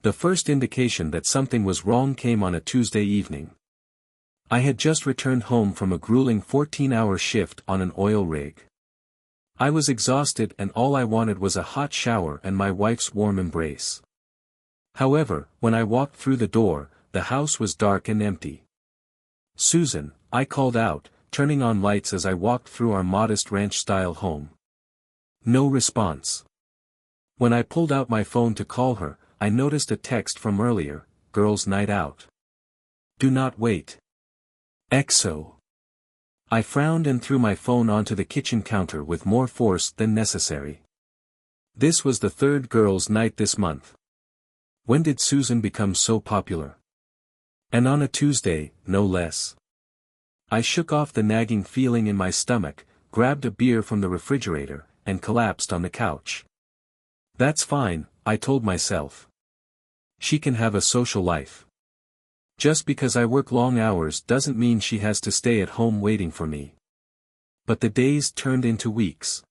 The first indication that something was wrong came on a Tuesday evening. I had just returned home from a grueling 14-hour shift on an oil rig. I was exhausted and all I wanted was a hot shower and my wife's warm embrace. However, when I walked through the door, the house was dark and empty. "Susan," I called out, turning on lights as I walked through our modest ranch-style home. No response. When I pulled out my phone to call her, I noticed a text from earlier, "Girls' night out. Do not wait. XO." I frowned and threw my phone onto the kitchen counter with more force than necessary. This was the third girls' night this month. When did Susan become so popular? And on a Tuesday, no less. I shook off the nagging feeling in my stomach, grabbed a beer from the refrigerator, and collapsed on the couch. That's fine, I told myself. She can have a social life. Just because I work long hours doesn't mean she has to stay at home waiting for me. But the days turned into weeks.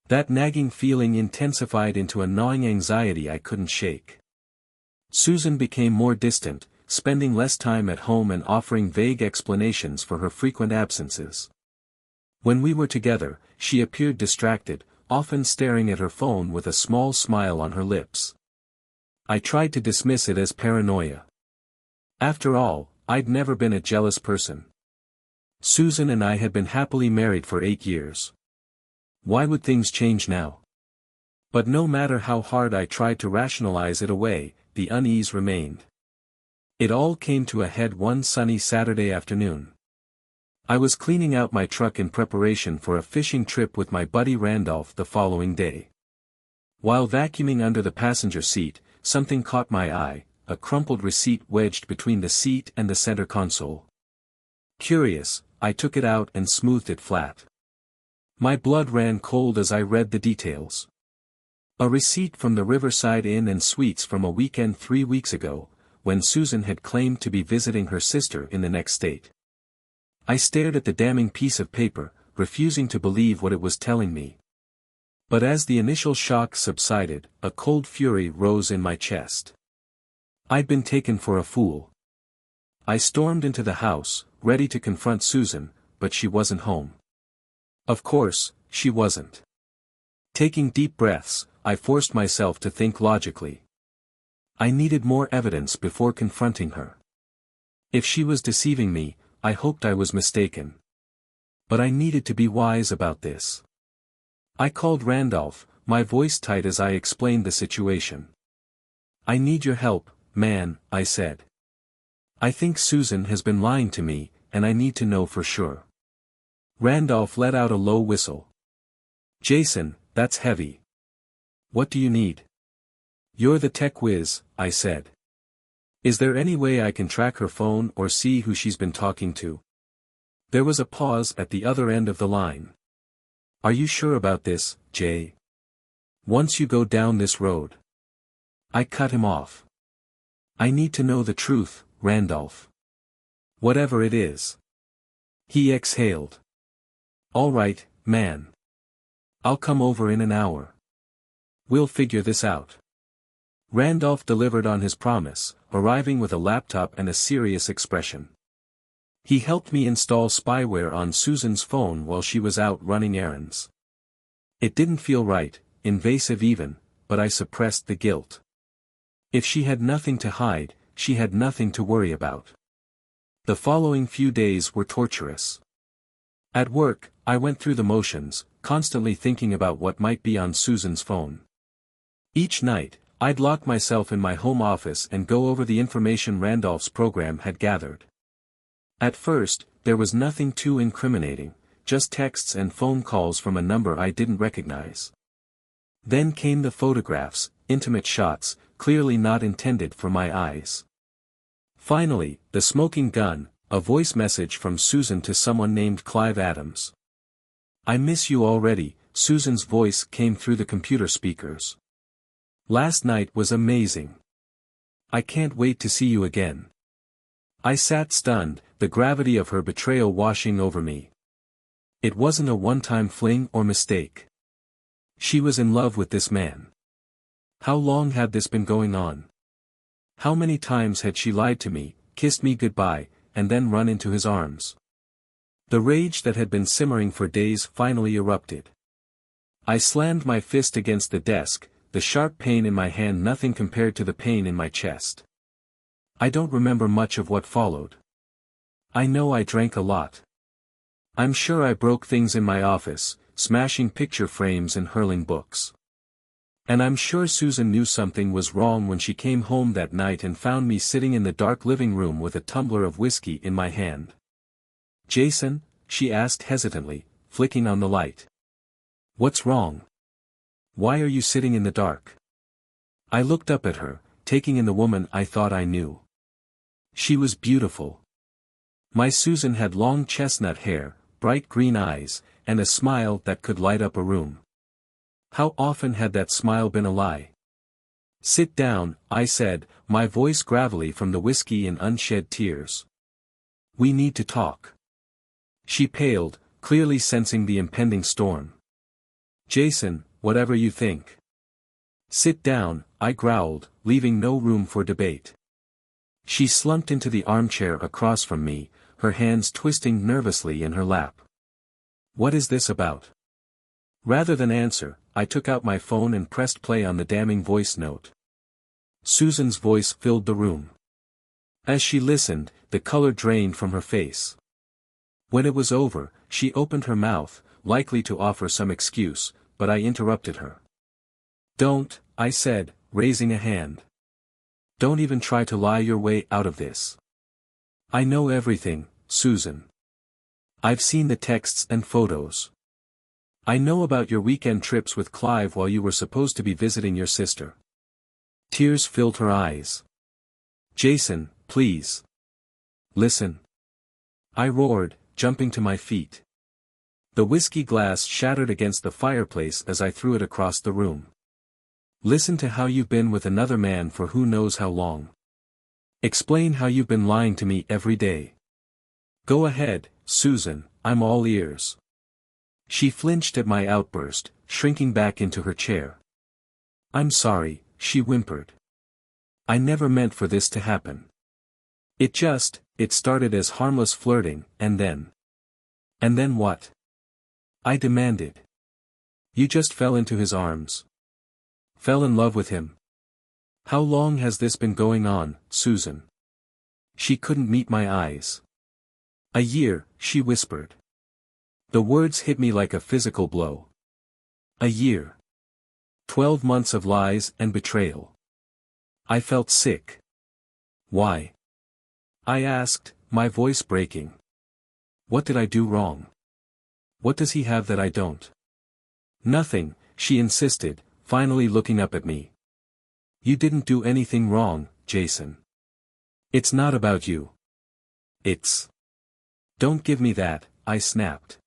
That nagging feeling intensified into a gnawing anxiety I couldn't shake. Susan became more distant, spending less time at home and offering vague explanations for her frequent absences. When we were together, she appeared distracted, often staring at her phone with a small smile on her lips. I tried to dismiss it as paranoia. After all, I'd never been a jealous person. Susan and I had been happily married for 8 years. Why would things change now? But no matter how hard I tried to rationalize it away, the unease remained. It all came to a head one sunny Saturday afternoon. I was cleaning out my truck in preparation for a fishing trip with my buddy Randolph the following day. While vacuuming under the passenger seat, something caught my eye, a crumpled receipt wedged between the seat and the center console. Curious, I took it out and smoothed it flat. My blood ran cold as I read the details. A receipt from the Riverside Inn and Suites from a weekend 3 weeks ago, when Susan had claimed to be visiting her sister in the next state. I stared at the damning piece of paper, refusing to believe what it was telling me. But as the initial shock subsided, a cold fury rose in my chest. I'd been taken for a fool. I stormed into the house, ready to confront Susan, but she wasn't home. Of course, she wasn't. Taking deep breaths, I forced myself to think logically. I needed more evidence before confronting her. If she was deceiving me, I hoped I was mistaken. But I needed to be wise about this. I called Randolph, my voice tight as I explained the situation. "I need your help, man," I said. "I think Susan has been lying to me, and I need to know for sure." Randolph let out a low whistle. "Jason, that's heavy. What do you need?" "You're the tech whiz," I said. "Is there any way I can track her phone or see who she's been talking to?" There was a pause at the other end of the line. "Are you sure about this, Jay? Once you go down this road." I cut him off. "I need to know the truth, Randolph. Whatever it is." He exhaled. "All right, man. I'll come over in an hour. We'll figure this out." Randolph delivered on his promise, arriving with a laptop and a serious expression. He helped me install spyware on Susan's phone while she was out running errands. It didn't feel right, invasive even, but I suppressed the guilt. If she had nothing to hide, she had nothing to worry about. The following few days were torturous. At work, I went through the motions, constantly thinking about what might be on Susan's phone. Each night, I'd lock myself in my home office and go over the information Randolph's program had gathered. At first, there was nothing too incriminating, just texts and phone calls from a number I didn't recognize. Then came the photographs, intimate shots, clearly not intended for my eyes. Finally, the smoking gun, a voice message from Susan to someone named Clive Adams. "I miss you already," Susan's voice came through the computer speakers. "Last night was amazing. I can't wait to see you again." I sat stunned, the gravity of her betrayal washing over me. It wasn't a one-time fling or mistake. She was in love with this man. How long had this been going on? How many times had she lied to me, kissed me goodbye, and then run into his arms? The rage that had been simmering for days finally erupted. I slammed my fist against the desk, the sharp pain in my hand nothing compared to the pain in my chest. I don't remember much of what followed. I know I drank a lot. I'm sure I broke things in my office, smashing picture frames and hurling books. And I'm sure Susan knew something was wrong when she came home that night and found me sitting in the dark living room with a tumbler of whiskey in my hand. "Jason?" she asked hesitantly, flicking on the light. "What's wrong? Why are you sitting in the dark?" I looked up at her, taking in the woman I thought I knew. She was beautiful. My Susan had long chestnut hair, bright green eyes, and a smile that could light up a room. How often had that smile been a lie? "Sit down," I said, my voice gravelly from the whiskey and unshed tears. "We need to talk." She paled, clearly sensing the impending storm. "Jason, whatever you think." "Sit down," I growled, leaving no room for debate. She slumped into the armchair across from me, her hands twisting nervously in her lap. "What is this about?" Rather than answer, I took out my phone and pressed play on the damning voice note. Susan's voice filled the room. As she listened, the color drained from her face. When it was over, she opened her mouth, likely to offer some excuse, but I interrupted her. "Don't," I said, raising a hand. "Don't even try to lie your way out of this. I know everything, Susan. I've seen the texts and photos. I know about your weekend trips with Clive while you were supposed to be visiting your sister." Tears filled her eyes. "Jason, please. Listen." I roared, jumping to my feet. The whiskey glass shattered against the fireplace as I threw it across the room. "Listen to how you've been with another man for who knows how long. Explain how you've been lying to me every day. Go ahead, Susan, I'm all ears." She flinched at my outburst, shrinking back into her chair. "I'm sorry," she whimpered. "I never meant for this to happen. It started as harmless flirting, and then..." "And then what?" I demanded. "You just fell into his arms. Fell in love with him. How long has this been going on, Susan?" She couldn't meet my eyes. "A year," she whispered. The words hit me like a physical blow. A year. 12 months of lies and betrayal. I felt sick. "Why?" I asked, my voice breaking. "What did I do wrong? What does he have that I don't?" "Nothing," she insisted, finally looking up at me. "You didn't do anything wrong, Jason. It's not about you. It's..." "Don't give me that," I snapped.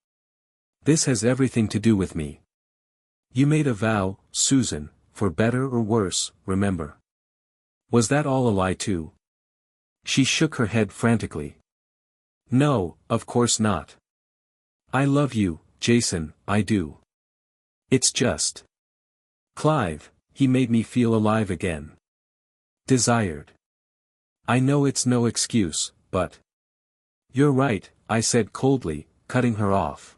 "This has everything to do with me. You made a vow, Susan, for better or worse, remember. Was that all a lie too?" She shook her head frantically. "No, of course not. I love you, Jason, I do. It's just... Clive, he made me feel alive again. Desired. I know it's no excuse, but..." "You're right," I said coldly, cutting her off.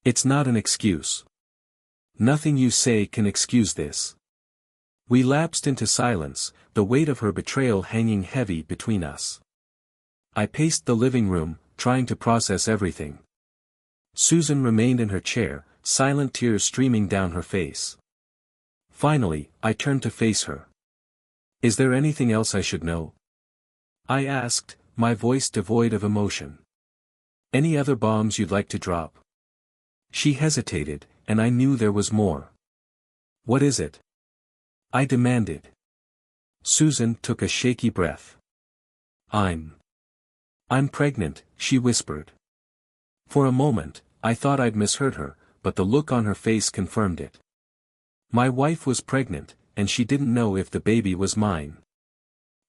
"It's not an excuse. Nothing you say can excuse this." We lapsed into silence, the weight of her betrayal hanging heavy between us. I paced the living room, trying to process everything. Susan remained in her chair, silent tears streaming down her face. Finally, I turned to face her. "Is there anything else I should know?" I asked, my voice devoid of emotion. "Any other bombs you'd like to drop?" She hesitated, and I knew there was more. "What is it?" I demanded. Susan took a shaky breath. I'm pregnant," she whispered. For a moment, I thought I'd misheard her, but the look on her face confirmed it. My wife was pregnant, and she didn't know if the baby was mine.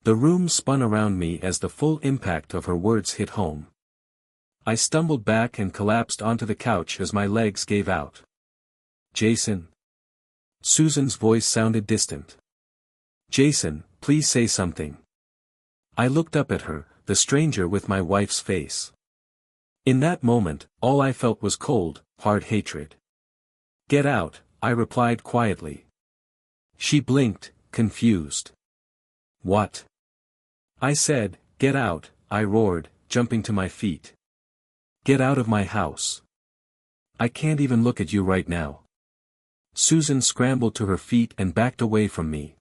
The room spun around me as the full impact of her words hit home. I stumbled back and collapsed onto the couch as my legs gave out. "Jason?" Susan's voice sounded distant. "Jason, please say something. I looked up at her, the stranger with my wife's face. In that moment, all I felt was cold, hard hatred. Get out, I replied quietly. She blinked, confused. What? I said, get out, I roared, jumping to my feet. Get out of my house. I can't even look at you right now. Susan scrambled to her feet and backed away from me.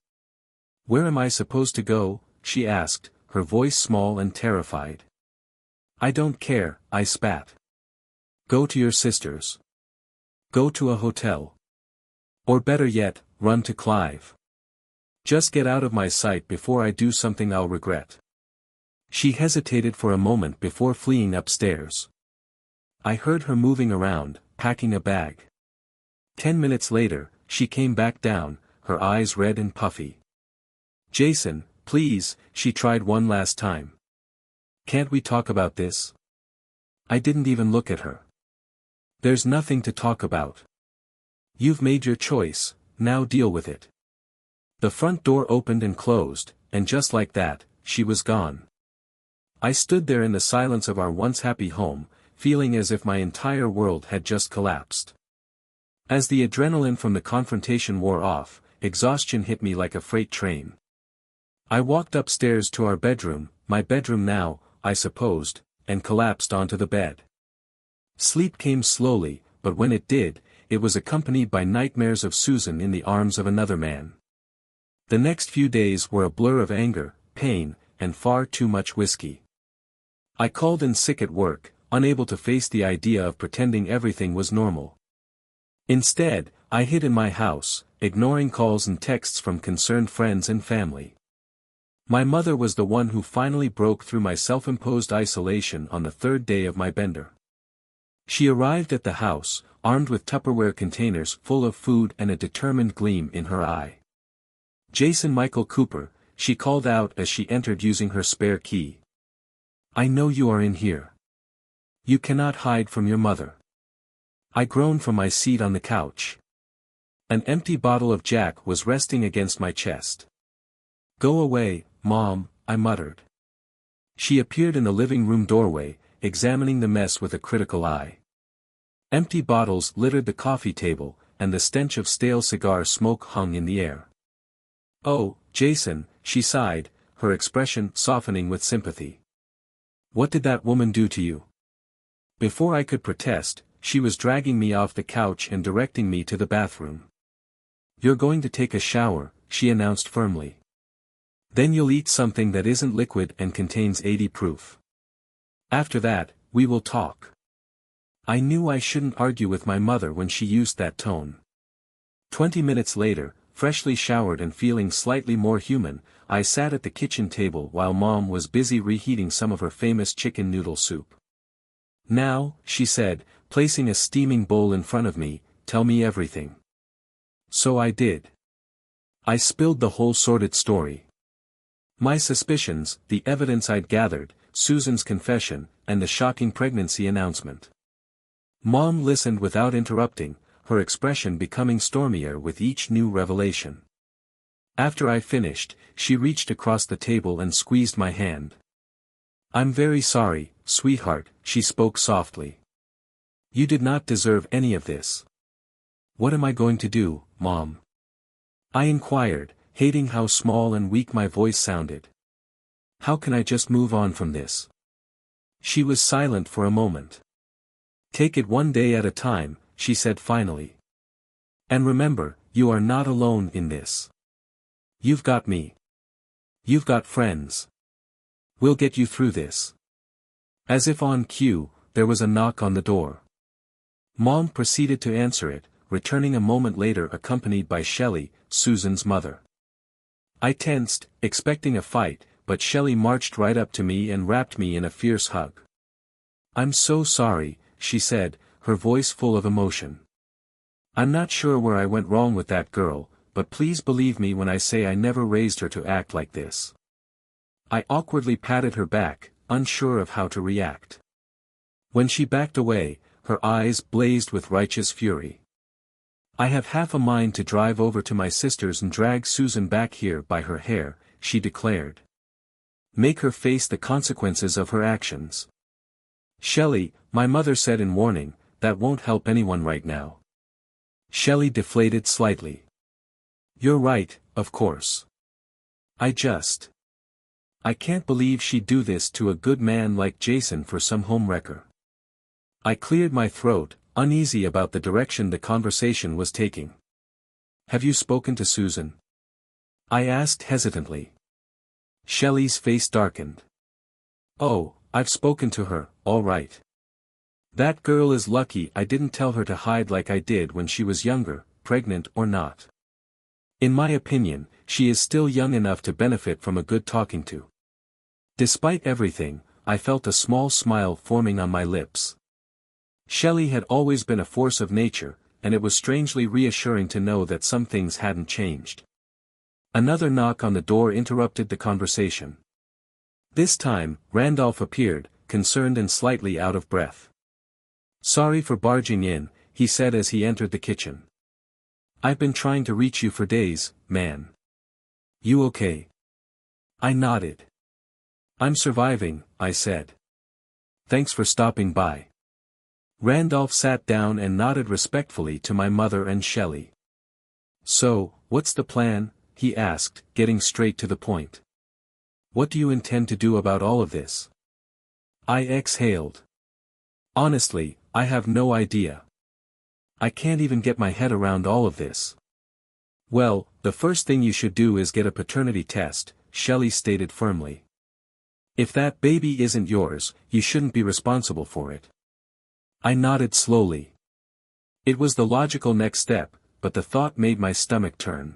Where am I supposed to go? She asked, her voice small and terrified. I don't care, I spat. Go to your sister's. Go to a hotel. Or better yet, run to Clive. Just get out of my sight before I do something I'll regret. She hesitated for a moment before fleeing upstairs. I heard her moving around, packing a bag. 10 minutes later, she came back down, her eyes red and puffy. Jason, please, she tried one last time. Can't we talk about this? I didn't even look at her. There's nothing to talk about. You've made your choice, now deal with it. The front door opened and closed, and just like that, she was gone. I stood there in the silence of our once happy home, feeling as if my entire world had just collapsed. As the adrenaline from the confrontation wore off, exhaustion hit me like a freight train. I walked upstairs to our bedroom, my bedroom now, I supposed, and collapsed onto the bed. Sleep came slowly, but when it did, it was accompanied by nightmares of Susan in the arms of another man. The next few days were a blur of anger, pain, and far too much whiskey. I called in sick at work, unable to face the idea of pretending everything was normal. Instead, I hid in my house, ignoring calls and texts from concerned friends and family. My mother was the one who finally broke through my self-imposed isolation on the third day of my bender. She arrived at the house, armed with Tupperware containers full of food and a determined gleam in her eye. Jason Michael Cooper, she called out as she entered using her spare key. I know you are in here. You cannot hide from your mother. I groaned from my seat on the couch. An empty bottle of Jack was resting against my chest. Go away, Mom, I muttered. She appeared in the living room doorway, examining the mess with a critical eye. Empty bottles littered the coffee table, and the stench of stale cigar smoke hung in the air. Oh, Jason, she sighed, her expression softening with sympathy. What did that woman do to you? Before I could protest, she was dragging me off the couch and directing me to the bathroom. You're going to take a shower, she announced firmly. Then you'll eat something that isn't liquid and contains 80 proof. After that, we will talk. I knew I shouldn't argue with my mother when she used that tone. 20 minutes later, freshly showered and feeling slightly more human, I sat at the kitchen table while Mom was busy reheating some of her famous chicken noodle soup. Now, she said, placing a steaming bowl in front of me, tell me everything. So I did. I spilled the whole sordid story. My suspicions, the evidence I'd gathered, Susan's confession, and the shocking pregnancy announcement. Mom listened without interrupting, her expression becoming stormier with each new revelation. After I finished, she reached across the table and squeezed my hand. I'm very sorry, sweetheart, she spoke softly. You did not deserve any of this. What am I going to do, Mom? I inquired, hating how small and weak my voice sounded. How can I just move on from this? She was silent for a moment. Take it one day at a time, she said finally. And remember, you are not alone in this. You've got me. You've got friends. We'll get you through this. As if on cue, there was a knock on the door. Mom proceeded to answer it, returning a moment later accompanied by Shelley, Susan's mother. I tensed, expecting a fight, but Shelley marched right up to me and wrapped me in a fierce hug. I'm so sorry, she said, her voice full of emotion. I'm not sure where I went wrong with that girl, but please believe me when I say I never raised her to act like this. I awkwardly patted her back, unsure of how to react. When she backed away, her eyes blazed with righteous fury. I have half a mind to drive over to my sister's and drag Susan back here by her hair, she declared. Make her face the consequences of her actions. Shelley, my mother said in warning, that won't help anyone right now. Shelley deflated slightly. You're right, of course. I can't believe she'd do this to a good man like Jason for some homewrecker. I cleared my throat, uneasy about the direction the conversation was taking. Have you spoken to Susan? I asked hesitantly. Shelley's face darkened. Oh, I've spoken to her, all right. That girl is lucky I didn't tell her to hide like I did when she was younger, pregnant or not. In my opinion, she is still young enough to benefit from a good talking to. Despite everything, I felt a small smile forming on my lips. Shelley had always been a force of nature, and it was strangely reassuring to know that some things hadn't changed. Another knock on the door interrupted the conversation. This time, Randolph appeared, concerned and slightly out of breath. Sorry for barging in, he said as he entered the kitchen. I've been trying to reach you for days, man. You okay? I nodded. I'm surviving, I said. Thanks for stopping by. Randolph sat down and nodded respectfully to my mother and Shelley. So, what's the plan? He asked, getting straight to the point. What do you intend to do about all of this? I exhaled. Honestly, I have no idea. I can't even get my head around all of this. Well, the first thing you should do is get a paternity test, Shelley stated firmly. If that baby isn't yours, you shouldn't be responsible for it. I nodded slowly. It was the logical next step, but the thought made my stomach turn.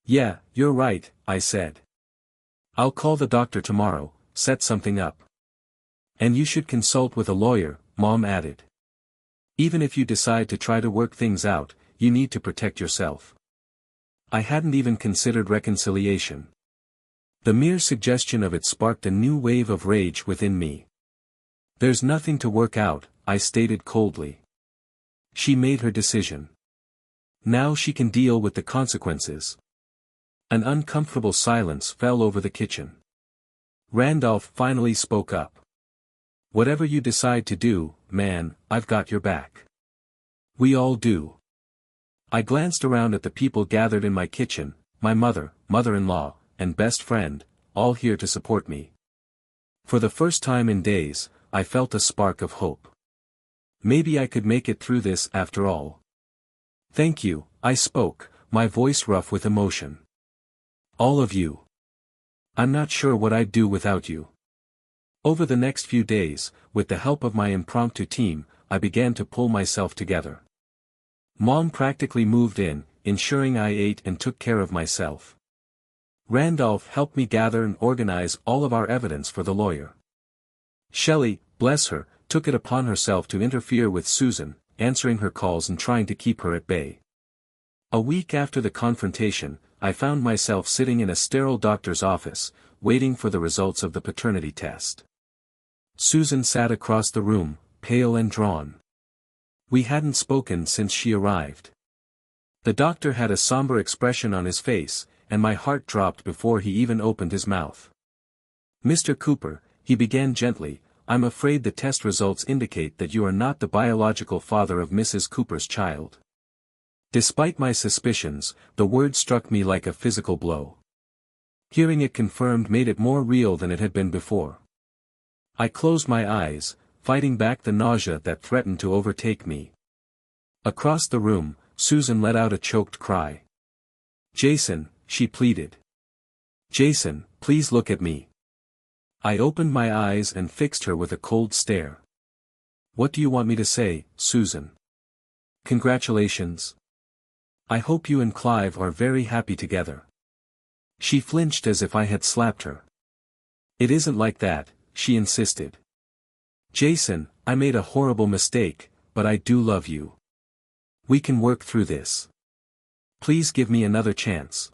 Yeah, you're right, I said. I'll call the doctor tomorrow, set something up. And you should consult with a lawyer, Mom added. Even if you decide to try to work things out, you need to protect yourself. I hadn't even considered reconciliation. The mere suggestion of it sparked a new wave of rage within me. There's nothing to work out, I stated coldly. She made her decision. Now she can deal with the consequences. An uncomfortable silence fell over the kitchen. Randolph finally spoke up. Whatever you decide to do, man, I've got your back. We all do. I glanced around at the people gathered in my kitchen, my mother, mother-in-law, and best friend, all here to support me. For the first time in days, I felt a spark of hope. Maybe I could make it through this after all. Thank you, I spoke, my voice rough with emotion. All of you. I'm not sure what I'd do without you. Over the next few days, with the help of my impromptu team, I began to pull myself together. Mom practically moved in, ensuring I ate and took care of myself. Randolph helped me gather and organize all of our evidence for the lawyer. Shelley, bless her, took it upon herself to interfere with Susan, answering her calls and trying to keep her at bay. A week after the confrontation, I found myself sitting in a sterile doctor's office, waiting for the results of the paternity test. Susan sat across the room, pale and drawn. We hadn't spoken since she arrived. The doctor had a somber expression on his face, and my heart dropped before he even opened his mouth. Mr. Cooper, he began gently, I'm afraid the test results indicate that you are not the biological father of Mrs. Cooper's child. Despite my suspicions, the word struck me like a physical blow. Hearing it confirmed made it more real than it had been before. I closed my eyes, fighting back the nausea that threatened to overtake me. Across the room, Susan let out a choked cry. Jason, she pleaded. Jason, please look at me. I opened my eyes and fixed her with a cold stare. What do you want me to say, Susan? Congratulations. I hope you and Clive are very happy together. She flinched as if I had slapped her. It isn't like that, she insisted. Jason, I made a horrible mistake, but I do love you. We can work through this. Please give me another chance.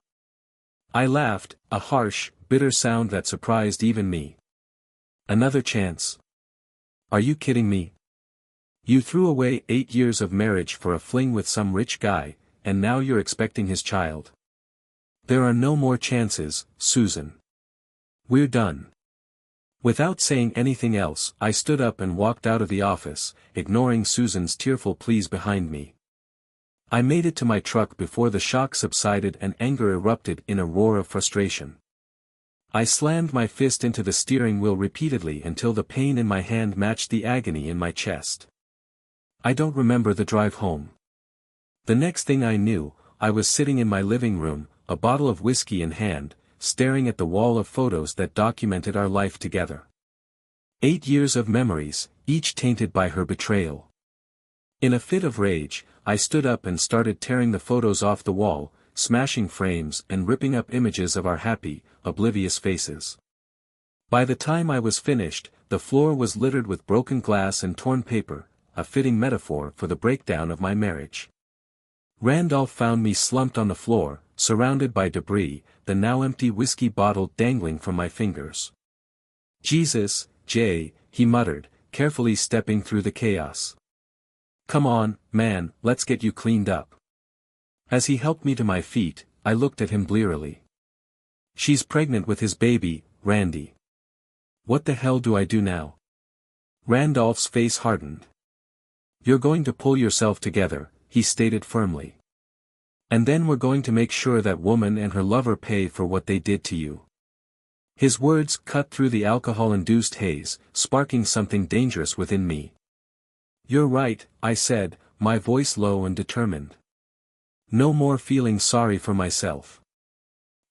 I laughed, a harsh, bitter sound that surprised even me. Another chance? Are you kidding me? You threw away 8 years of marriage for a fling with some rich guy, and now you're expecting his child. There are no more chances, Susan. We're done. Without saying anything else, I stood up and walked out of the office, ignoring Susan's tearful pleas behind me. I made it to my truck before the shock subsided and anger erupted in a roar of frustration. I slammed my fist into the steering wheel repeatedly until the pain in my hand matched the agony in my chest. I don't remember the drive home. The next thing I knew, I was sitting in my living room, a bottle of whiskey in hand, staring at the wall of photos that documented our life together. 8 years of memories, each tainted by her betrayal. In a fit of rage, I stood up and started tearing the photos off the wall, smashing frames and ripping up images of our happy, oblivious faces. By the time I was finished, the floor was littered with broken glass and torn paper, a fitting metaphor for the breakdown of my marriage. Randolph found me slumped on the floor, surrounded by debris, the now empty whiskey bottle dangling from my fingers. "Jesus, Jay," he muttered, carefully stepping through the chaos. "Come on, man, let's get you cleaned up." As he helped me to my feet, I looked at him blearily. "She's pregnant with his baby, Randy. What the hell do I do now?" Randolph's face hardened. "You're going to pull yourself together," he stated firmly. "And then we're going to make sure that woman and her lover pay for what they did to you." His words cut through the alcohol-induced haze, sparking something dangerous within me. "You're right," I said, my voice low and determined. "No more feeling sorry for myself.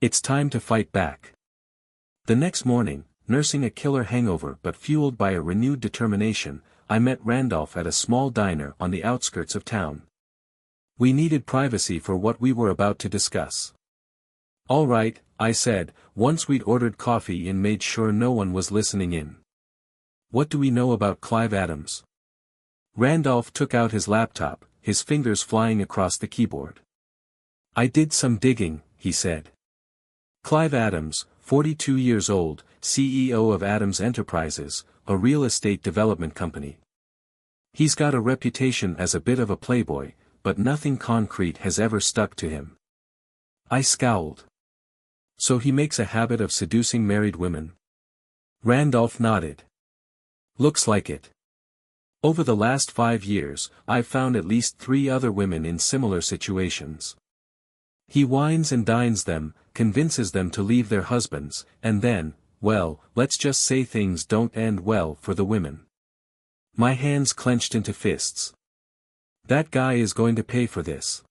It's time to fight back." The next morning, nursing a killer hangover but fueled by a renewed determination, I met Randolph at a small diner on the outskirts of town. We needed privacy for what we were about to discuss. "All right," I said, once we'd ordered coffee and made sure no one was listening in. "What do we know about Clive Adams?" Randolph took out his laptop, his fingers flying across the keyboard. "I did some digging," he said. "Clive Adams, 42 years old, CEO of Adams Enterprises, a real estate development company. He's got a reputation as a bit of a playboy, but nothing concrete has ever stuck to him." I scowled. "So he makes a habit of seducing married women?" Randolph nodded. "Looks like it. Over the last 5 years, I've found at least 3 other women in similar situations. He wines and dines them, convinces them to leave their husbands, and then, well, let's just say things don't end well for the women." My hands clenched into fists. "That guy is going to pay for this.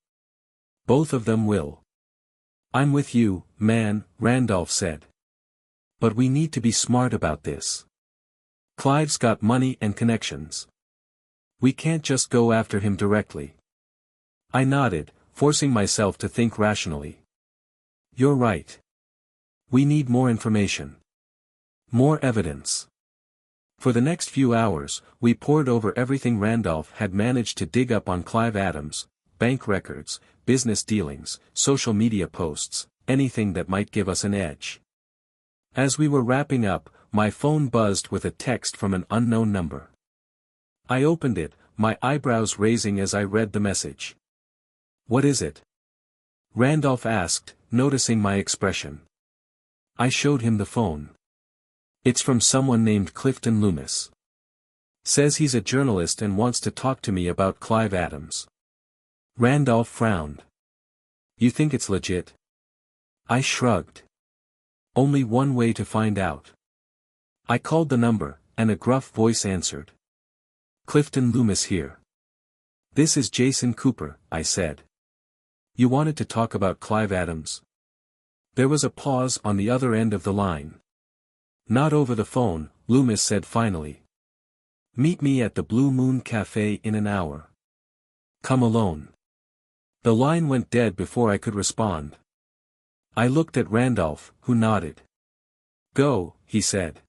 Both of them will." "I'm with you, man," Randolph said. "But we need to be smart about this. Clive's got money and connections. We can't just go after him directly." I nodded, forcing myself to think rationally. "You're right. We need more information. More evidence." For the next few hours, we pored over everything Randolph had managed to dig up on Clive Adams: bank records, business dealings, social media posts, anything that might give us an edge. As we were wrapping up, my phone buzzed with a text from an unknown number. I opened it, my eyebrows raising as I read the message. "What is it?" Randolph asked, noticing my expression. I showed him the phone. "It's from someone named Clifton Loomis. Says he's a journalist and wants to talk to me about Clive Adams." Randolph frowned. "You think it's legit?" I shrugged. "Only one way to find out." I called the number, and a gruff voice answered. "Clifton Loomis here. This is Jason Cooper," I said. "You wanted to talk about Clive Adams?" There was a pause on the other end of the line. "Not over the phone," Loomis said finally. "Meet me at the Blue Moon Cafe in an hour. Come alone." The line went dead before I could respond. I looked at Randolph, who nodded. "Go," he said.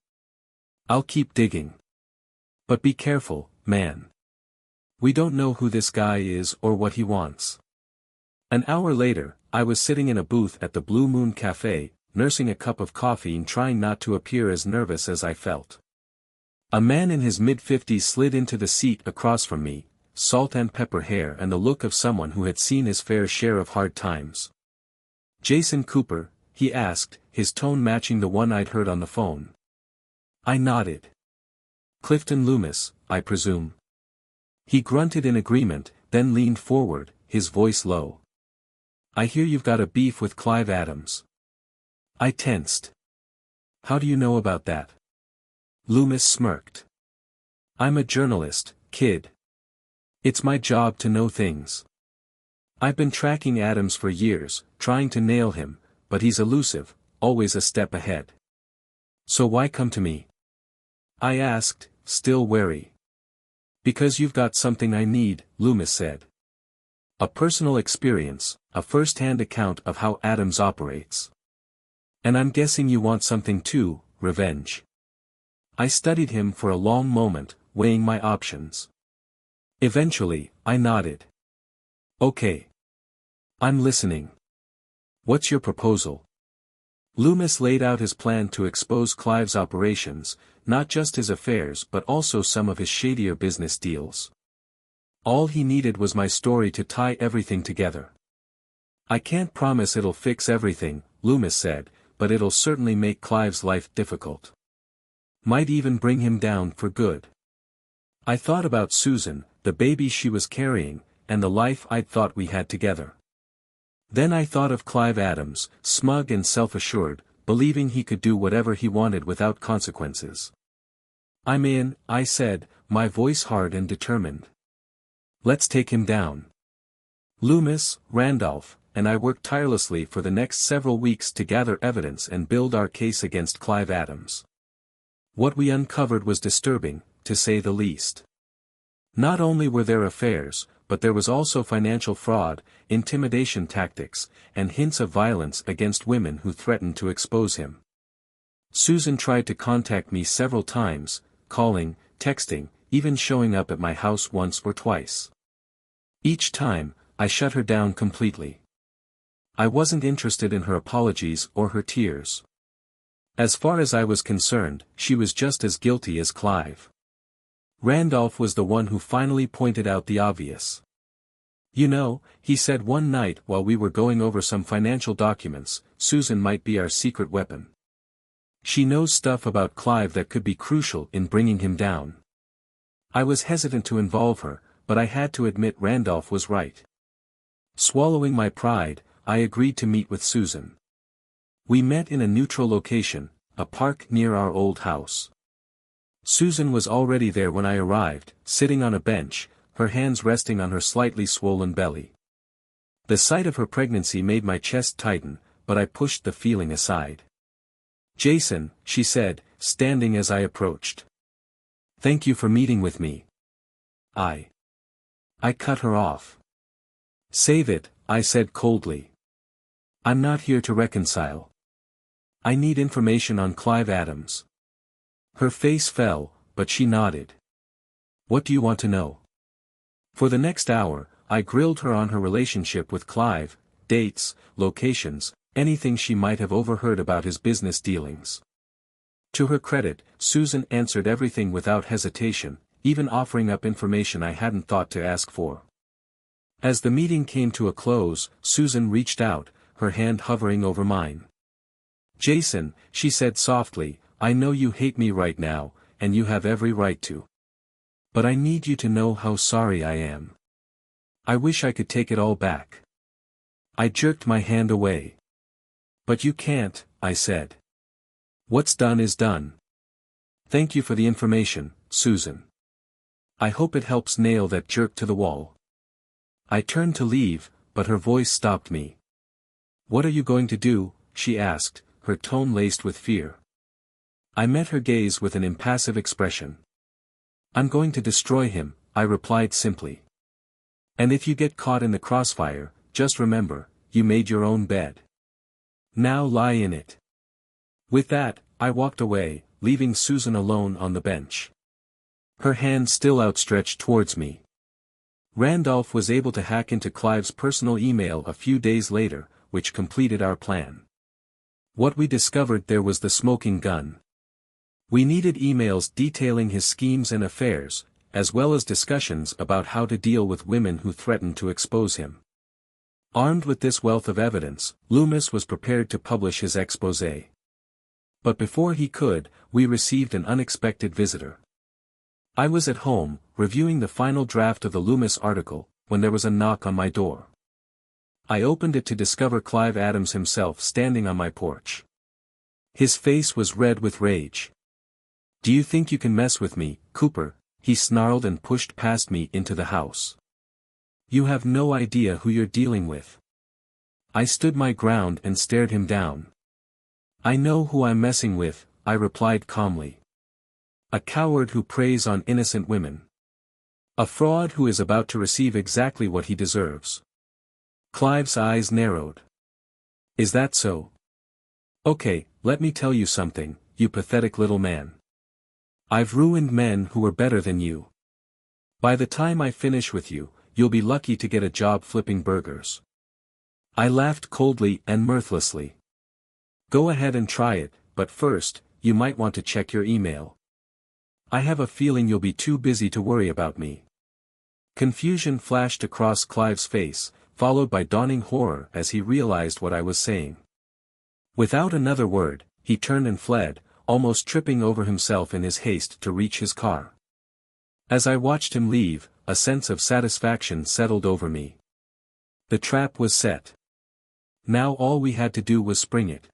"I'll keep digging. But be careful, man. We don't know who this guy is or what he wants." An hour later, I was sitting in a booth at the Blue Moon Cafe, nursing a cup of coffee and trying not to appear as nervous as I felt. A man in his mid-50s slid into the seat across from me, salt and pepper hair and the look of someone who had seen his fair share of hard times. Jason Cooper, he asked, his tone matching the one I'd heard on the phone. I nodded. Clifton Loomis, I presume. He grunted in agreement, then leaned forward, his voice low. I hear you've got a beef with Clive Adams. I tensed. How do you know about that? Loomis smirked. I'm a journalist, kid. It's my job to know things. I've been tracking Adams for years, trying to nail him, but he's elusive, always a step ahead. So why come to me? I asked, still wary. Because you've got something I need, Loomis said. A personal experience, a first-hand account of how Adams operates. And I'm guessing you want something too, revenge. I studied him for a long moment, weighing my options. Eventually, I nodded. Okay. I'm listening. What's your proposal? Loomis laid out his plan to expose Clive's operations, not just his affairs but also some of his shadier business deals. All he needed was my story to tie everything together. I can't promise it'll fix everything, Loomis said, but it'll certainly make Clive's life difficult. Might even bring him down for good. I thought about Susan, the baby she was carrying, and the life I'd thought we had together. Then I thought of Clive Adams, smug and self-assured, believing he could do whatever he wanted without consequences. I'm in, I said, my voice hard and determined. Let's take him down. Loomis, Randolph, and I worked tirelessly for the next several weeks to gather evidence and build our case against Clive Adams. What we uncovered was disturbing, to say the least. Not only were there affairs, but there was also financial fraud, intimidation tactics, and hints of violence against women who threatened to expose him. Susan tried to contact me several times, calling, texting, even showing up at my house once or twice. Each time, I shut her down completely. I wasn't interested in her apologies or her tears. As far as I was concerned, she was just as guilty as Clive. Randolph was the one who finally pointed out the obvious. You know, he said one night while we were going over some financial documents, Susan might be our secret weapon. She knows stuff about Clive that could be crucial in bringing him down. I was hesitant to involve her, but I had to admit Randolph was right. Swallowing my pride, I agreed to meet with Susan. We met in a neutral location, a park near our old house. Susan was already there when I arrived, sitting on a bench, her hands resting on her slightly swollen belly. The sight of her pregnancy made my chest tighten, but I pushed the feeling aside. Jason, she said, standing as I approached. Thank you for meeting with me. I cut her off. Save it, I said coldly. I'm not here to reconcile. I need information on Clive Adams. Her face fell, but she nodded. What do you want to know? For the next hour, I grilled her on her relationship with Clive, dates, locations, anything she might have overheard about his business dealings. To her credit, Susan answered everything without hesitation, even offering up information I hadn't thought to ask for. As the meeting came to a close, Susan reached out, her hand hovering over mine. Jason, she said softly, I know you hate me right now, and you have every right to. But I need you to know how sorry I am. I wish I could take it all back. I jerked my hand away. But you can't, I said. What's done is done. Thank you for the information, Susan. I hope it helps nail that jerk to the wall. I turned to leave, but her voice stopped me. What are you going to do? She asked, her tone laced with fear. I met her gaze with an impassive expression. I'm going to destroy him, I replied simply. And if you get caught in the crossfire, just remember, you made your own bed. Now lie in it. With that, I walked away, leaving Susan alone on the bench. Her hand still outstretched towards me. Randolph was able to hack into Clive's personal email a few days later, which completed our plan. What we discovered there was the smoking gun. We needed emails detailing his schemes and affairs, as well as discussions about how to deal with women who threatened to expose him. Armed with this wealth of evidence, Loomis was prepared to publish his exposé. But before he could, we received an unexpected visitor. I was at home, reviewing the final draft of the Loomis article, when there was a knock on my door. I opened it to discover Clive Adams himself standing on my porch. His face was red with rage. "Do you think you can mess with me, Cooper?" he snarled and pushed past me into the house. "You have no idea who you're dealing with." I stood my ground and stared him down. "I know who I'm messing with," I replied calmly. "A coward who preys on innocent women. A fraud who is about to receive exactly what he deserves." Clive's eyes narrowed. "Is that so? Okay, let me tell you something, you pathetic little man. I've ruined men who were better than you. By the time I finish with you, you'll be lucky to get a job flipping burgers." I laughed coldly and mirthlessly. "Go ahead and try it, but first, you might want to check your email. I have a feeling you'll be too busy to worry about me." Confusion flashed across Clive's face, followed by dawning horror as he realized what I was saying. Without another word, he turned and fled, almost tripping over himself in his haste to reach his car. As I watched him leave, a sense of satisfaction settled over me. The trap was set. Now all we had to do was spring it.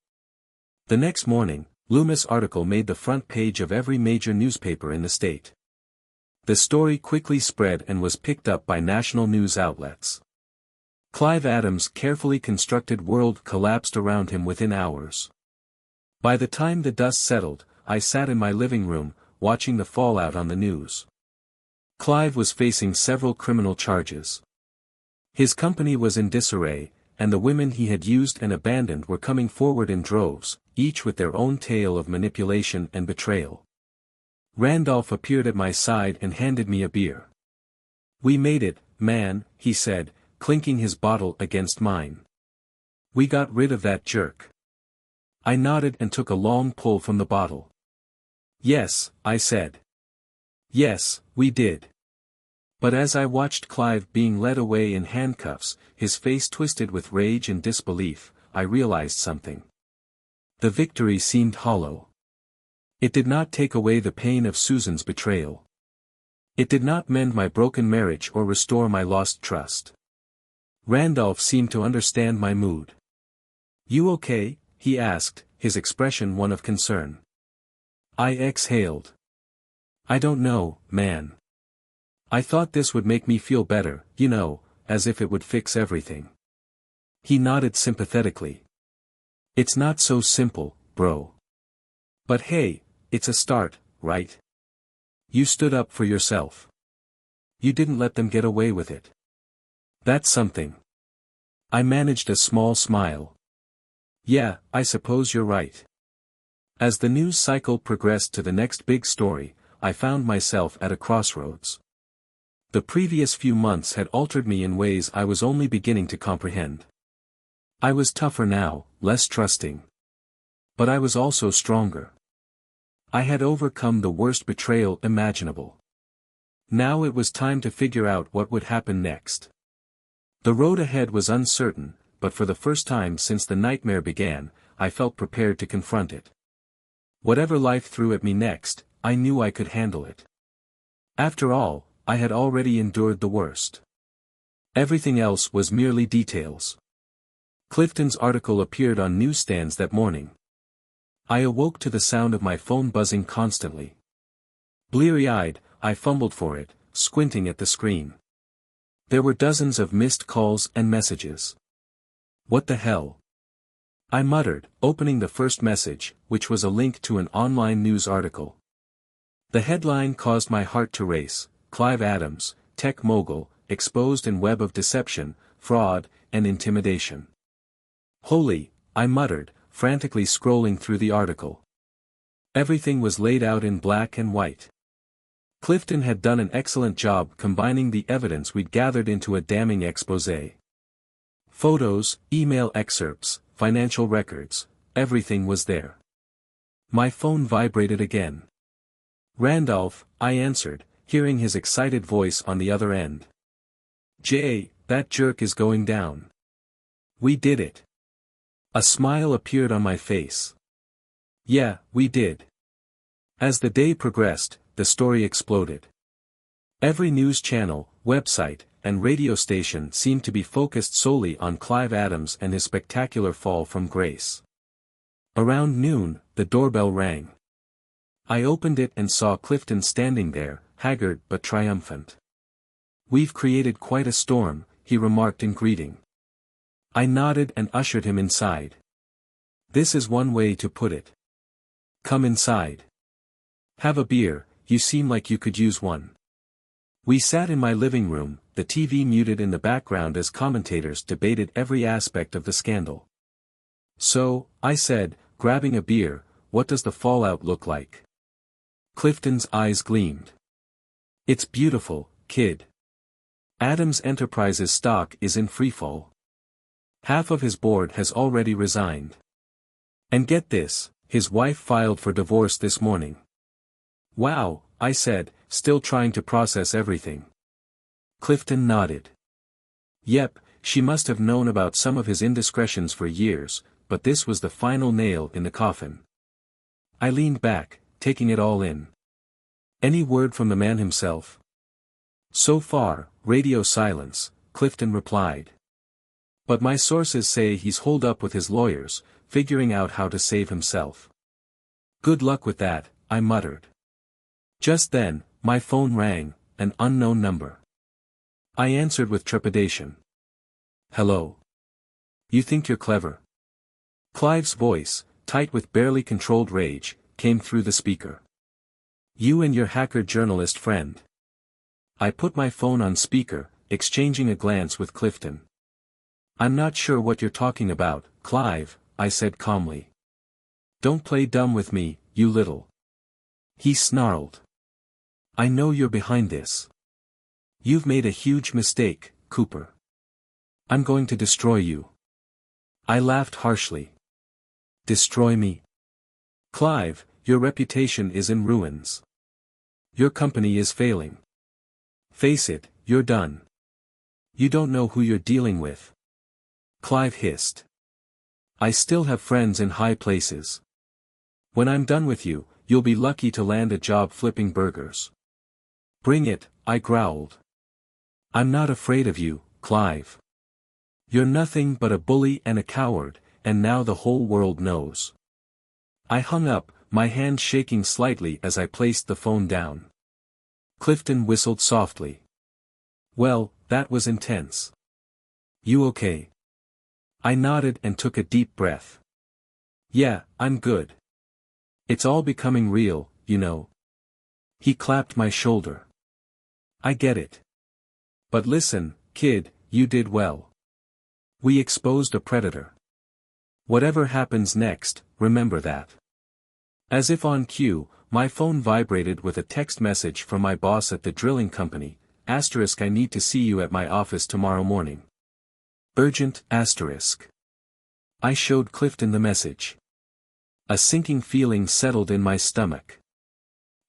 The next morning, Loomis' article made the front page of every major newspaper in the state. The story quickly spread and was picked up by national news outlets. Clive Adams' carefully constructed world collapsed around him within hours. By the time the dust settled, I sat in my living room, watching the fallout on the news. Clive was facing several criminal charges. His company was in disarray, and the women he had used and abandoned were coming forward in droves, each with their own tale of manipulation and betrayal. Randolph appeared at my side and handed me a beer. "We made it, man," he said, clinking his bottle against mine. "We got rid of that jerk." I nodded and took a long pull from the bottle. "Yes," I said. "Yes, we did." But as I watched Clive being led away in handcuffs, his face twisted with rage and disbelief, I realized something. The victory seemed hollow. It did not take away the pain of Susan's betrayal. It did not mend my broken marriage or restore my lost trust. Randolph seemed to understand my mood. "You okay?" he asked, his expression one of concern. I exhaled. "I don't know, man. I thought this would make me feel better, you know, as if it would fix everything." He nodded sympathetically. "It's not so simple, bro. But hey, it's a start, right? You stood up for yourself. You didn't let them get away with it. That's something." I managed a small smile. "Yeah, I suppose you're right." As the news cycle progressed to the next big story, I found myself at a crossroads. The previous few months had altered me in ways I was only beginning to comprehend. I was tougher now, less trusting. But I was also stronger. I had overcome the worst betrayal imaginable. Now it was time to figure out what would happen next. The road ahead was uncertain, but for the first time since the nightmare began, I felt prepared to confront it. Whatever life threw at me next, I knew I could handle it. After all, I had already endured the worst. Everything else was merely details. Clifton's article appeared on newsstands that morning. I awoke to the sound of my phone buzzing constantly. Bleary-eyed, I fumbled for it, squinting at the screen. There were dozens of missed calls and messages. "What the hell?" I muttered, opening the first message, which was a link to an online news article. The headline caused my heart to race: Clive Adams, tech mogul, exposed in web of deception, fraud, and intimidation. "Holy," I muttered, frantically scrolling through the article. Everything was laid out in black and white. Clifton had done an excellent job combining the evidence we'd gathered into a damning exposé. Photos, email excerpts, financial records, everything was there. My phone vibrated again. "Randolph," I answered, hearing his excited voice on the other end. "Jay, that jerk is going down. We did it. A smile appeared on my face. Yeah, we did. As the day progressed, the story exploded. Every news channel, website, and radio station seemed to be focused solely on Clive Adams and his spectacular fall from grace. Around noon, the doorbell rang. I opened it and saw Clifton standing there, haggard but triumphant. "We've created quite a storm," he remarked in greeting. I nodded and ushered him inside. "This is one way to put it. Come inside. Have a beer, you seem like you could use one." We sat in my living room, the TV muted in the background as commentators debated every aspect of the scandal. "So," I said, grabbing a beer, "what does the fallout look like?" Clifton's eyes gleamed. "It's beautiful, kid. Adams Enterprises stock is in freefall. Half of his board has already resigned. And get this, his wife filed for divorce this morning." "Wow," I said, still trying to process everything. Clifton nodded. "Yep, she must have known about some of his indiscretions for years, but this was the final nail in the coffin." I leaned back, taking it all in. "Any word from the man himself?" "So far, radio silence," Clifton replied. "But my sources say he's holed up with his lawyers, figuring out how to save himself." "Good luck with that," I muttered. Just then, my phone rang, an unknown number. I answered with trepidation. "Hello? You think you're clever?" Clive's voice, tight with barely controlled rage, came through the speaker. "You and your hacker journalist friend." I put my phone on speaker, exchanging a glance with Clifton. "I'm not sure what you're talking about, Clive," I said calmly. "Don't play dumb with me, you little." He snarled. "I know you're behind this. You've made a huge mistake, Cooper. I'm going to destroy you." I laughed harshly. "Destroy me? Clive, your reputation is in ruins. Your company is failing. Face it, you're done. You don't know who you're dealing with." Clive hissed. "I still have friends in high places. When I'm done with you, you'll be lucky to land a job flipping burgers." "Bring it," I growled. "I'm not afraid of you, Clive. You're nothing but a bully and a coward, and now the whole world knows." I hung up, my hand shaking slightly as I placed the phone down. Clifton whistled softly. "Well, that was intense. You okay?" I nodded and took a deep breath. "Yeah, I'm good. It's all becoming real, you know." He clapped my shoulder. "I get it. But listen, kid, you did well. We exposed a predator. Whatever happens next, remember that." As if on cue, my phone vibrated with a text message from my boss at the drilling company, *, "I need to see you at my office tomorrow morning. Urgent, *. I showed Clifton the message. A sinking feeling settled in my stomach.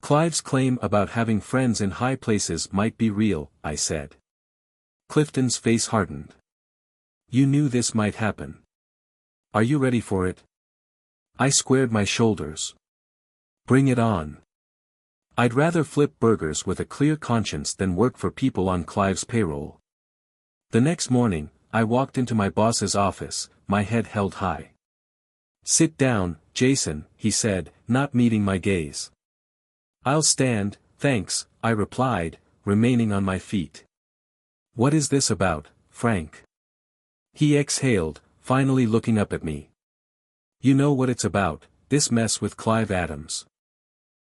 "Clive's claim about having friends in high places might be real," I said. Clifton's face hardened. "You knew this might happen. Are you ready for it?" I squared my shoulders. "Bring it on. I'd rather flip burgers with a clear conscience than work for people on Clive's payroll." The next morning, I walked into my boss's office, my head held high. "Sit down, Jason," he said, not meeting my gaze. "I'll stand, thanks," I replied, remaining on my feet. "What is this about, Frank?" He exhaled, finally looking up at me. "You know what it's about, this mess with Clive Adams.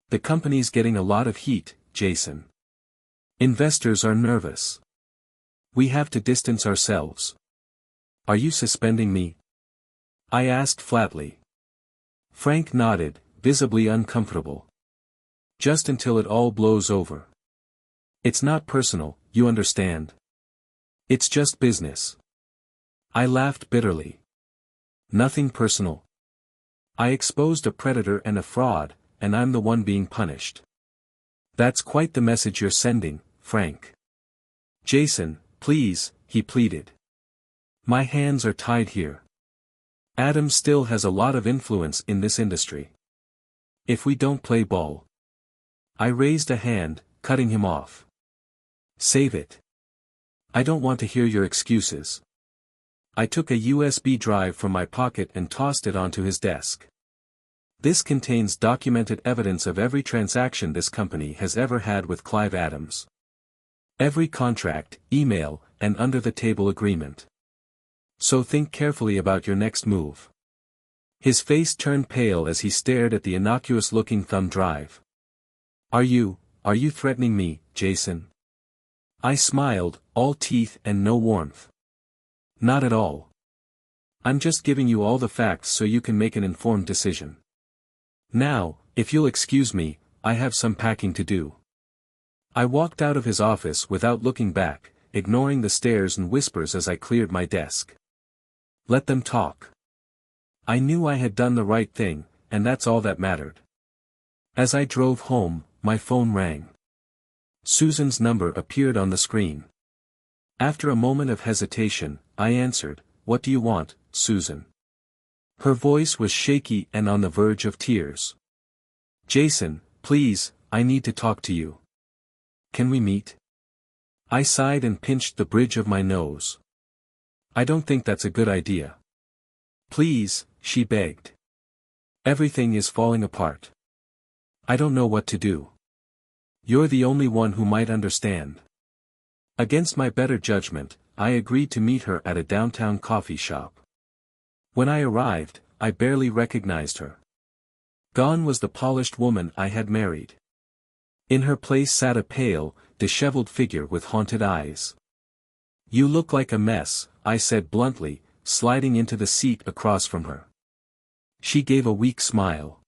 The company's getting a lot of heat, Jason. Investors are nervous. We have to distance ourselves." "Are you suspending me?" I asked flatly. Frank nodded, visibly uncomfortable. "Just until it all blows over. It's not personal, you understand. It's just business." I laughed bitterly. "Nothing personal. I exposed a predator and a fraud, and I'm the one being punished. That's quite the message you're sending, Frank." "Jason, please," he pleaded. My hands are tied here. Adams still has a lot of influence in this industry. If we don't play ball. I raised a hand, cutting him off. Save it. I don't want to hear your excuses. I took a USB drive from my pocket and tossed it onto his desk. This contains documented evidence of every transaction this company has ever had with Clive Adams. Every contract, email, and under-the-table agreement. So think carefully about your next move. His face turned pale as he stared at the innocuous-looking thumb drive. Are you threatening me, Jason? I smiled, all teeth and no warmth. Not at all. I'm just giving you all the facts so you can make an informed decision. Now, if you'll excuse me, I have some packing to do. I walked out of his office without looking back, ignoring the stares and whispers as I cleared my desk. Let them talk. I knew I had done the right thing, and that's all that mattered. As I drove home, my phone rang. Susan's number appeared on the screen. After a moment of hesitation, I answered, "What do you want, Susan?" Her voice was shaky and on the verge of tears. "Jason, please, I need to talk to you. Can we meet?" I sighed and pinched the bridge of my nose. "I don't think that's a good idea." "Please," she begged. "Everything is falling apart. I don't know what to do. You're the only one who might understand." Against my better judgment, I agreed to meet her at a downtown coffee shop. When I arrived, I barely recognized her. Gone was the polished woman I had married. In her place sat a pale, disheveled figure with haunted eyes. "You look like a mess," I said bluntly, sliding into the seat across from her. She gave a weak smile.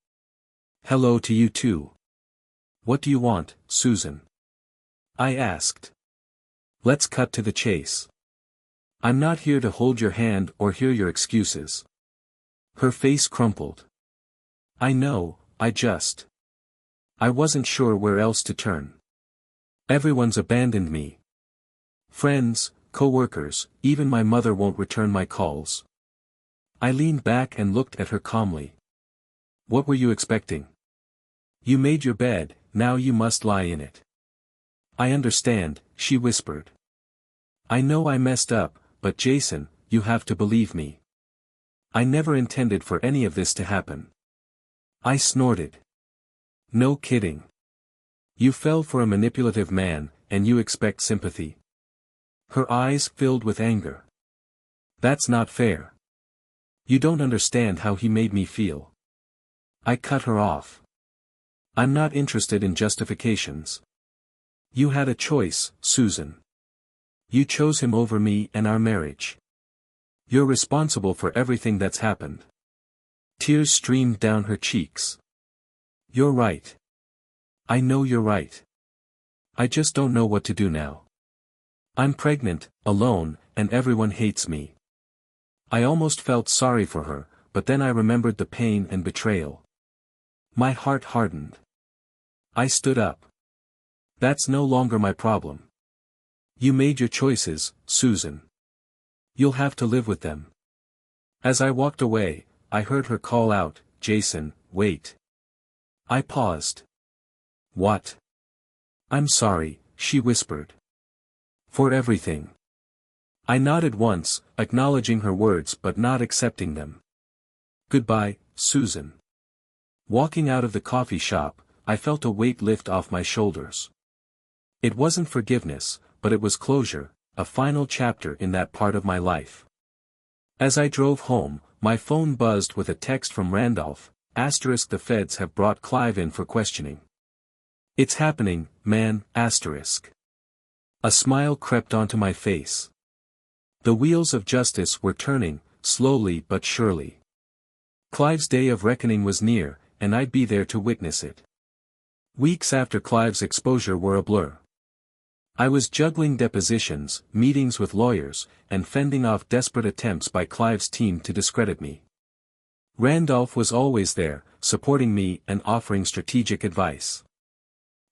"Hello to you too. What do you want, Susan?" I asked. "Let's cut to the chase. I'm not here to hold your hand or hear your excuses." Her face crumpled. "I know, I wasn't sure where else to turn. Everyone's abandoned me. Friends, co-workers, even my mother won't return my calls." I leaned back and looked at her calmly. "What were you expecting? You made your bed, now you must lie in it." "I understand," she whispered. "I know I messed up, but Jason, you have to believe me. I never intended for any of this to happen." I snorted. "No kidding. You fell for a manipulative man, and you expect sympathy." Her eyes filled with anger. "That's not fair. You don't understand how he made me feel." I cut her off. "I'm not interested in justifications. You had a choice, Susan. You chose him over me and our marriage. You're responsible for everything that's happened." Tears streamed down her cheeks. "You're right. I know you're right. I just don't know what to do now. I'm pregnant, alone, and everyone hates me." I almost felt sorry for her, but then I remembered the pain and betrayal. My heart hardened. I stood up. "That's no longer my problem. You made your choices, Susan. You'll have to live with them." As I walked away, I heard her call out, "Jason, wait." I paused. "What?" "I'm sorry," she whispered. "For everything." I nodded once, acknowledging her words but not accepting them. "Goodbye, Susan." Walking out of the coffee shop, I felt a weight lift off my shoulders. It wasn't forgiveness, but it was closure, a final chapter in that part of my life. As I drove home, my phone buzzed with a text from Randolph, *, "The feds have brought Clive in for questioning. It's happening, man, *. A smile crept onto my face. The wheels of justice were turning, slowly but surely. Clive's day of reckoning was near, and I'd be there to witness it. Weeks after Clive's exposure were a blur. I was juggling depositions, meetings with lawyers, and fending off desperate attempts by Clive's team to discredit me. Randolph was always there, supporting me and offering strategic advice.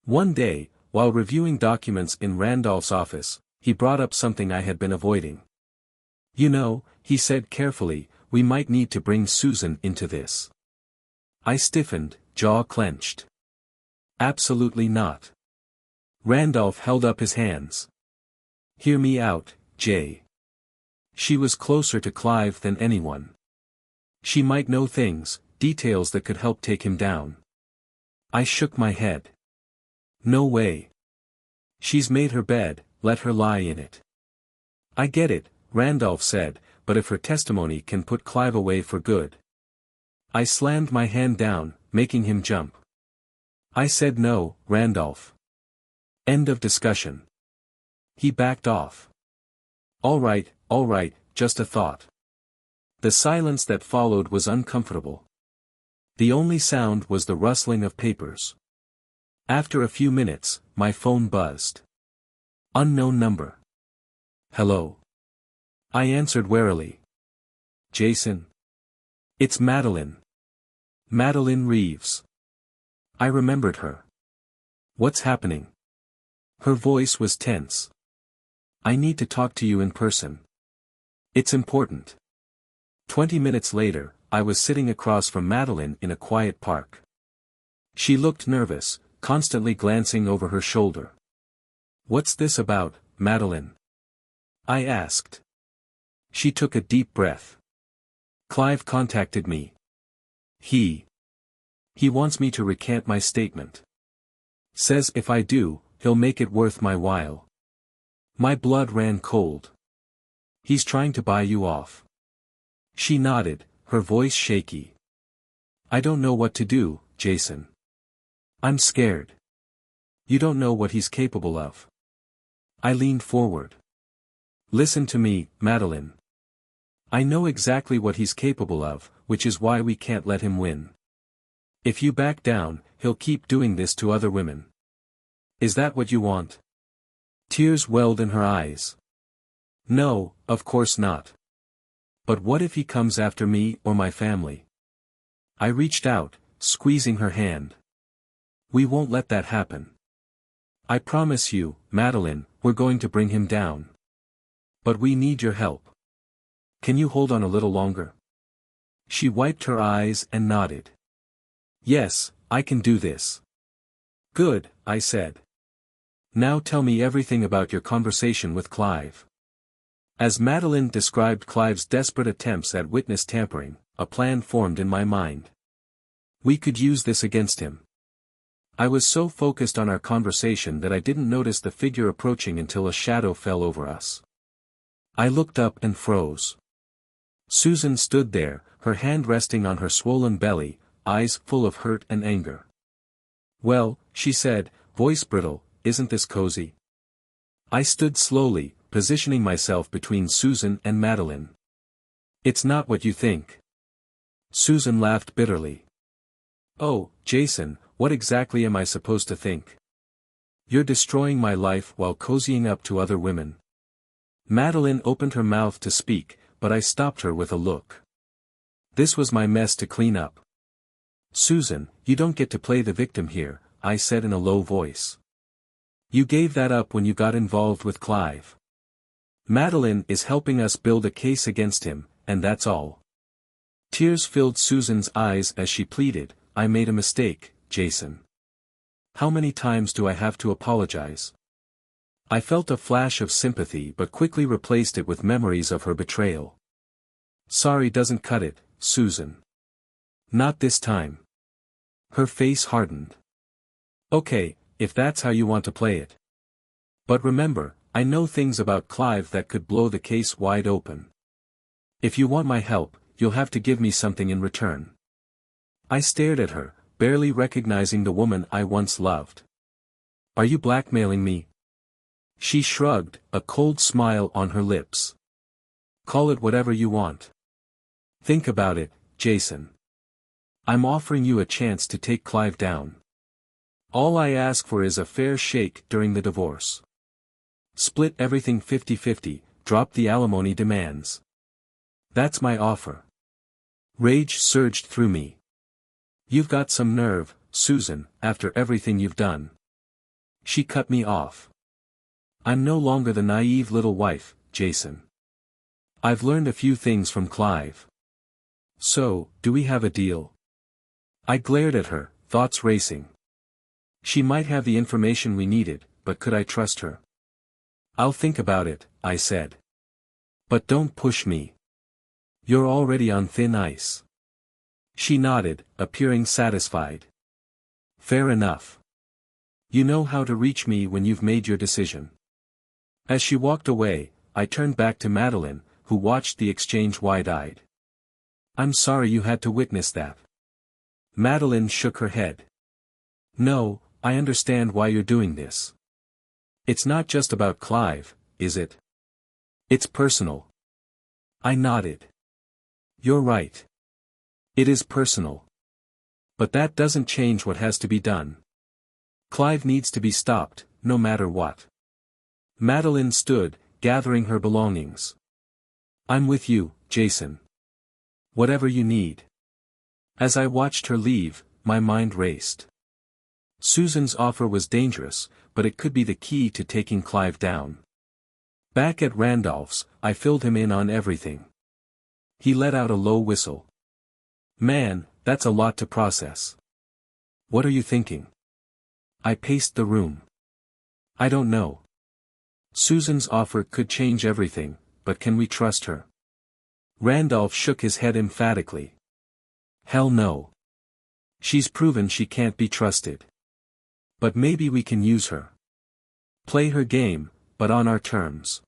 One day, while reviewing documents in Randolph's office, he brought up something I had been avoiding. You know, he said carefully, we might need to bring Susan into this. I stiffened, jaw clenched. Absolutely not. Randolph held up his hands. Hear me out, Jay. She was closer to Clive than anyone. She might know things, details that could help take him down. I shook my head. No way. She's made her bed, let her lie in it. I get it, Randolph said, but if her testimony can put Clive away for good. I slammed my hand down, making him jump. I said no, Randolph. End of discussion. He backed off. All right, just a thought. The silence that followed was uncomfortable. The only sound was the rustling of papers. After a few minutes, my phone buzzed. Unknown number. Hello. I answered warily. Jason. It's Madeline. Madeline Reeves. I remembered her. What's happening? Her voice was tense. I need to talk to you in person. It's important. 20 minutes later, I was sitting across from Madeline in a quiet park. She looked nervous, constantly glancing over her shoulder. What's this about, Madeline? I asked. She took a deep breath. Clive contacted me. He wants me to recant my statement. Says if I do, he'll make it worth my while. My blood ran cold. He's trying to buy you off. She nodded, her voice shaky. I don't know what to do, Jason. I'm scared. You don't know what he's capable of. I leaned forward. Listen to me, Madeline. I know exactly what he's capable of, which is why we can't let him win. If you back down, he'll keep doing this to other women. Is that what you want? Tears welled in her eyes. No, of course not. But what if he comes after me or my family? I reached out, squeezing her hand. We won't let that happen. I promise you, Madeline, we're going to bring him down. But we need your help. Can you hold on a little longer? She wiped her eyes and nodded. Yes, I can do this. Good, I said. Now tell me everything about your conversation with Clive. As Madeline described Clive's desperate attempts at witness tampering, a plan formed in my mind. We could use this against him. I was so focused on our conversation that I didn't notice the figure approaching until a shadow fell over us. I looked up and froze. Susan stood there, her hand resting on her swollen belly, eyes full of hurt and anger. Well, she said, voice brittle, isn't this cozy? I stood slowly, positioning myself between Susan and Madeline. It's not what you think. Susan laughed bitterly. Oh, Jason, what exactly am I supposed to think? You're destroying my life while cozying up to other women. Madeline opened her mouth to speak, but I stopped her with a look. This was my mess to clean up. Susan, you don't get to play the victim here, I said in a low voice. You gave that up when you got involved with Clive. Madeline is helping us build a case against him, and that's all. Tears filled Susan's eyes as she pleaded, I made a mistake, Jason. How many times do I have to apologize? I felt a flash of sympathy but quickly replaced it with memories of her betrayal. Sorry doesn't cut it, Susan. Not this time. Her face hardened. Okay, if that's how you want to play it. But remember, I know things about Clive that could blow the case wide open. If you want my help, you'll have to give me something in return. I stared at her, barely recognizing the woman I once loved. Are you blackmailing me? She shrugged, a cold smile on her lips. Call it whatever you want. Think about it, Jason. I'm offering you a chance to take Clive down. All I ask for is a fair shake during the divorce. Split everything 50-50, drop the alimony demands. That's my offer. Rage surged through me. You've got some nerve, Susan, after everything you've done. She cut me off. I'm no longer the naive little wife, Jason. I've learned a few things from Clive. So, do we have a deal? I glared at her, thoughts racing. She might have the information we needed, but could I trust her? I'll think about it, I said. But don't push me. You're already on thin ice. She nodded, appearing satisfied. Fair enough. You know how to reach me when you've made your decision. As she walked away, I turned back to Madeline, who watched the exchange wide-eyed. I'm sorry you had to witness that. Madeline shook her head. No, I understand why you're doing this. It's not just about Clive, is it? It's personal. I nodded. You're right. It is personal. But that doesn't change what has to be done. Clive needs to be stopped, no matter what. Madeline stood, gathering her belongings. I'm with you, Jason. Whatever you need. As I watched her leave, my mind raced. Susan's offer was dangerous, but it could be the key to taking Clive down. Back at Randolph's, I filled him in on everything. He let out a low whistle. Man, that's a lot to process. What are you thinking? I paced the room. I don't know. Susan's offer could change everything, but can we trust her? Randolph shook his head emphatically. Hell no. She's proven she can't be trusted. But maybe we can use her. Play her game, but on our terms.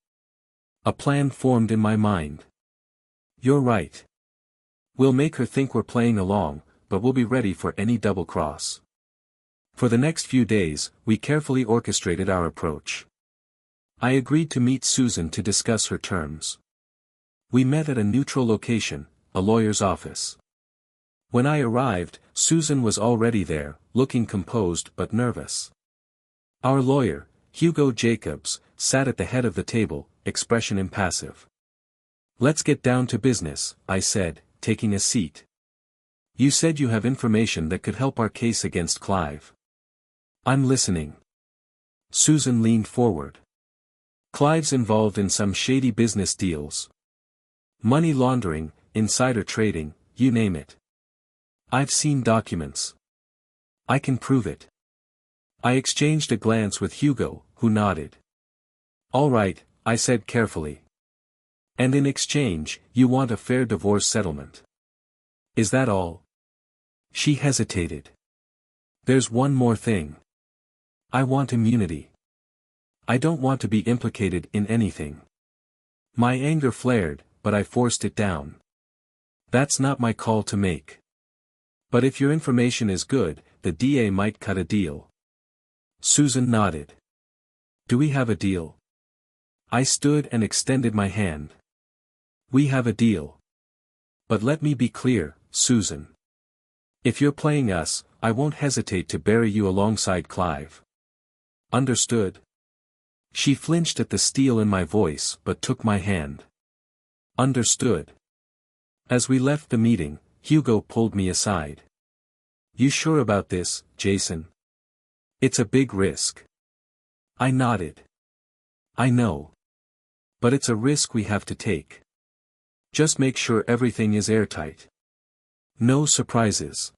A plan formed in my mind. You're right. We'll make her think we're playing along, but we'll be ready for any double cross. For the next few days, we carefully orchestrated our approach. I agreed to meet Susan to discuss her terms. We met at a neutral location, a lawyer's office. When I arrived, Susan was already there, looking composed but nervous. Our lawyer, Hugo Jacobs, sat at the head of the table, expression impassive. Let's get down to business, I said, taking a seat. You said you have information that could help our case against Clive. I'm listening. Susan leaned forward. Clive's involved in some shady business deals. Money laundering, insider trading, you name it. I've seen documents. I can prove it. I exchanged a glance with Hugo, who nodded. All right, I said carefully. And in exchange, you want a fair divorce settlement. Is that all? She hesitated. There's one more thing. I want immunity. I don't want to be implicated in anything. My anger flared, but I forced it down. That's not my call to make. But if your information is good, the DA might cut a deal. Susan nodded. Do we have a deal? I stood and extended my hand. We have a deal. But let me be clear, Susan. If you're playing us, I won't hesitate to bury you alongside Clive. Understood? She flinched at the steel in my voice but took my hand. Understood. As we left the meeting, Hugo pulled me aside. You sure about this, Jason? It's a big risk. I nodded. I know. But it's a risk we have to take. Just make sure everything is airtight. No surprises.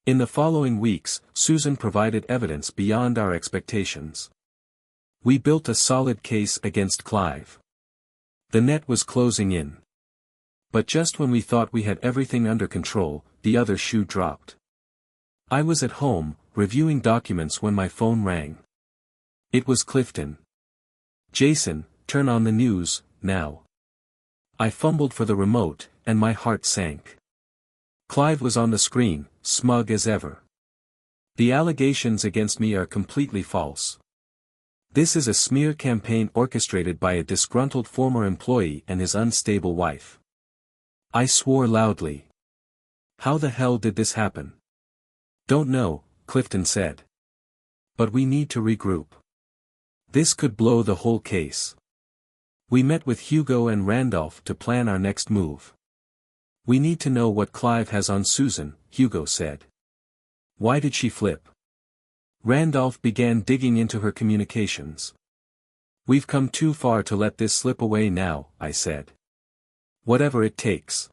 In the following weeks, Susan provided evidence beyond our expectations. We built a solid case against Clive. The net was closing in. But just when we thought we had everything under control, the other shoe dropped. I was at home, reviewing documents when my phone rang. It was Clifton. Jason, turn on the news, now. I fumbled for the remote, and my heart sank. Clive was on the screen, smug as ever. The allegations against me are completely false. This is a smear campaign orchestrated by a disgruntled former employee and his unstable wife. I swore loudly. How the hell did this happen? Don't know, Clifton said. But we need to regroup. This could blow the whole case. We met with Hugo and Randolph to plan our next move. We need to know what Clive has on Susan, Hugo said. Why did she flip? Randolph began digging into her communications. We've come too far to let this slip away now, I said. Whatever it takes.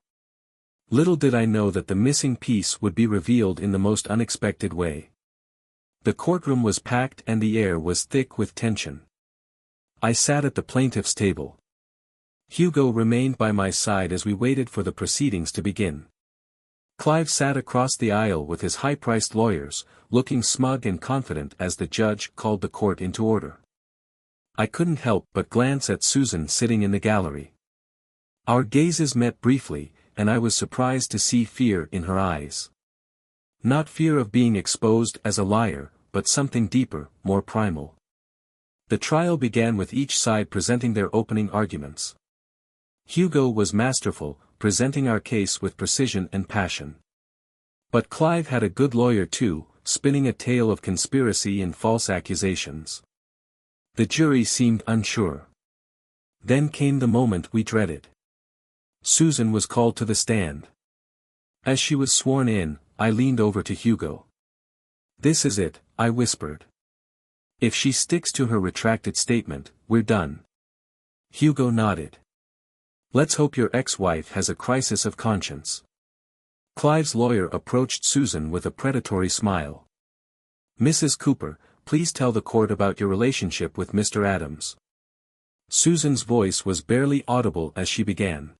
Little did I know that the missing piece would be revealed in the most unexpected way. The courtroom was packed and the air was thick with tension. I sat at the plaintiff's table. Hugo remained by my side as we waited for the proceedings to begin. Clive sat across the aisle with his high-priced lawyers, looking smug and confident as the judge called the court into order. I couldn't help but glance at Susan sitting in the gallery. Our gazes met briefly, and I was surprised to see fear in her eyes. Not fear of being exposed as a liar, but something deeper, more primal. The trial began with each side presenting their opening arguments. Hugo was masterful, presenting our case with precision and passion. But Clive had a good lawyer too, spinning a tale of conspiracy and false accusations. The jury seemed unsure. Then came the moment we dreaded. Susan was called to the stand. As she was sworn in, I leaned over to Hugo. "This is it," I whispered. "If she sticks to her retracted statement, we're done." Hugo nodded. "Let's hope your ex-wife has a crisis of conscience." Clive's lawyer approached Susan with a predatory smile. "Mrs. Cooper, please tell the court about your relationship with Mr. Adams." Susan's voice was barely audible as she began.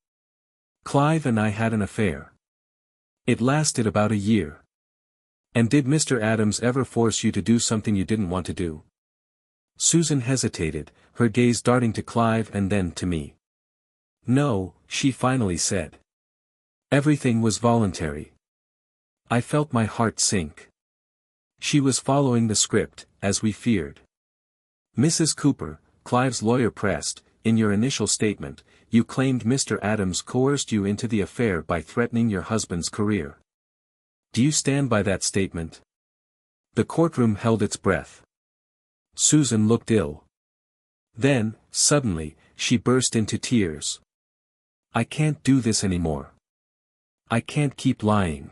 "Clive and I had an affair. It lasted about a year. And did Mr. Adams ever force you to do something you didn't want to do?" Susan hesitated, her gaze darting to Clive and then to me. "No," she finally said. "Everything was voluntary." I felt my heart sink. She was following the script, as we feared. "Mrs. Cooper," Clive's lawyer pressed, "in your initial statement, you claimed Mr. Adams coerced you into the affair by threatening your husband's career. Do you stand by that statement?" The courtroom held its breath. Susan looked ill. Then, suddenly, she burst into tears. "I can't do this anymore. I can't keep lying."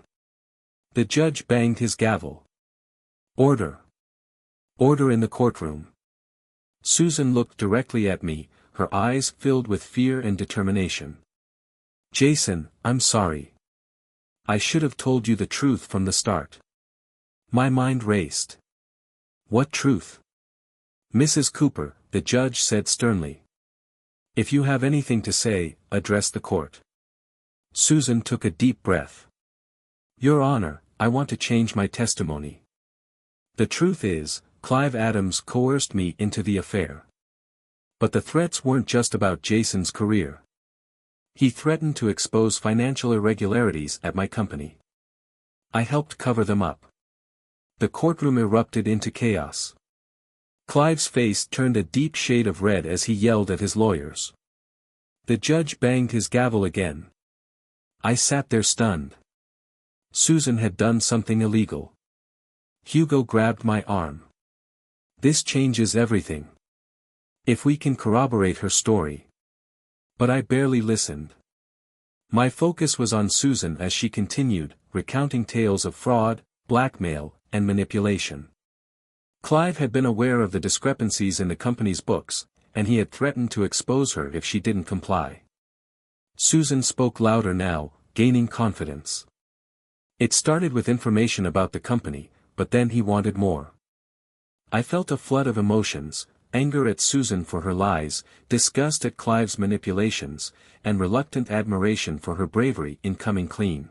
The judge banged his gavel. "Order. Order in the courtroom." Susan looked directly at me, her eyes filled with fear and determination. "Jason, I'm sorry. I should have told you the truth from the start." My mind raced. "What truth?" "Mrs. Cooper," the judge said sternly. "If you have anything to say, address the court." Susan took a deep breath. "Your Honor, I want to change my testimony. The truth is, Clive Adams coerced me into the affair. But the threats weren't just about Jason's career. He threatened to expose financial irregularities at my company. I helped cover them up." The courtroom erupted into chaos. Clive's face turned a deep shade of red as he yelled at his lawyers. The judge banged his gavel again. I sat there stunned. Susan had done something illegal. Hugo grabbed my arm. "This changes everything. If we can corroborate her story." But I barely listened. My focus was on Susan as she continued, recounting tales of fraud, blackmail, and manipulation. Clive had been aware of the discrepancies in the company's books, and he had threatened to expose her if she didn't comply. Susan spoke louder now, gaining confidence. "It started with information about the company, but then he wanted more." I felt a flood of emotions, anger at Susan for her lies, disgust at Clive's manipulations, and reluctant admiration for her bravery in coming clean.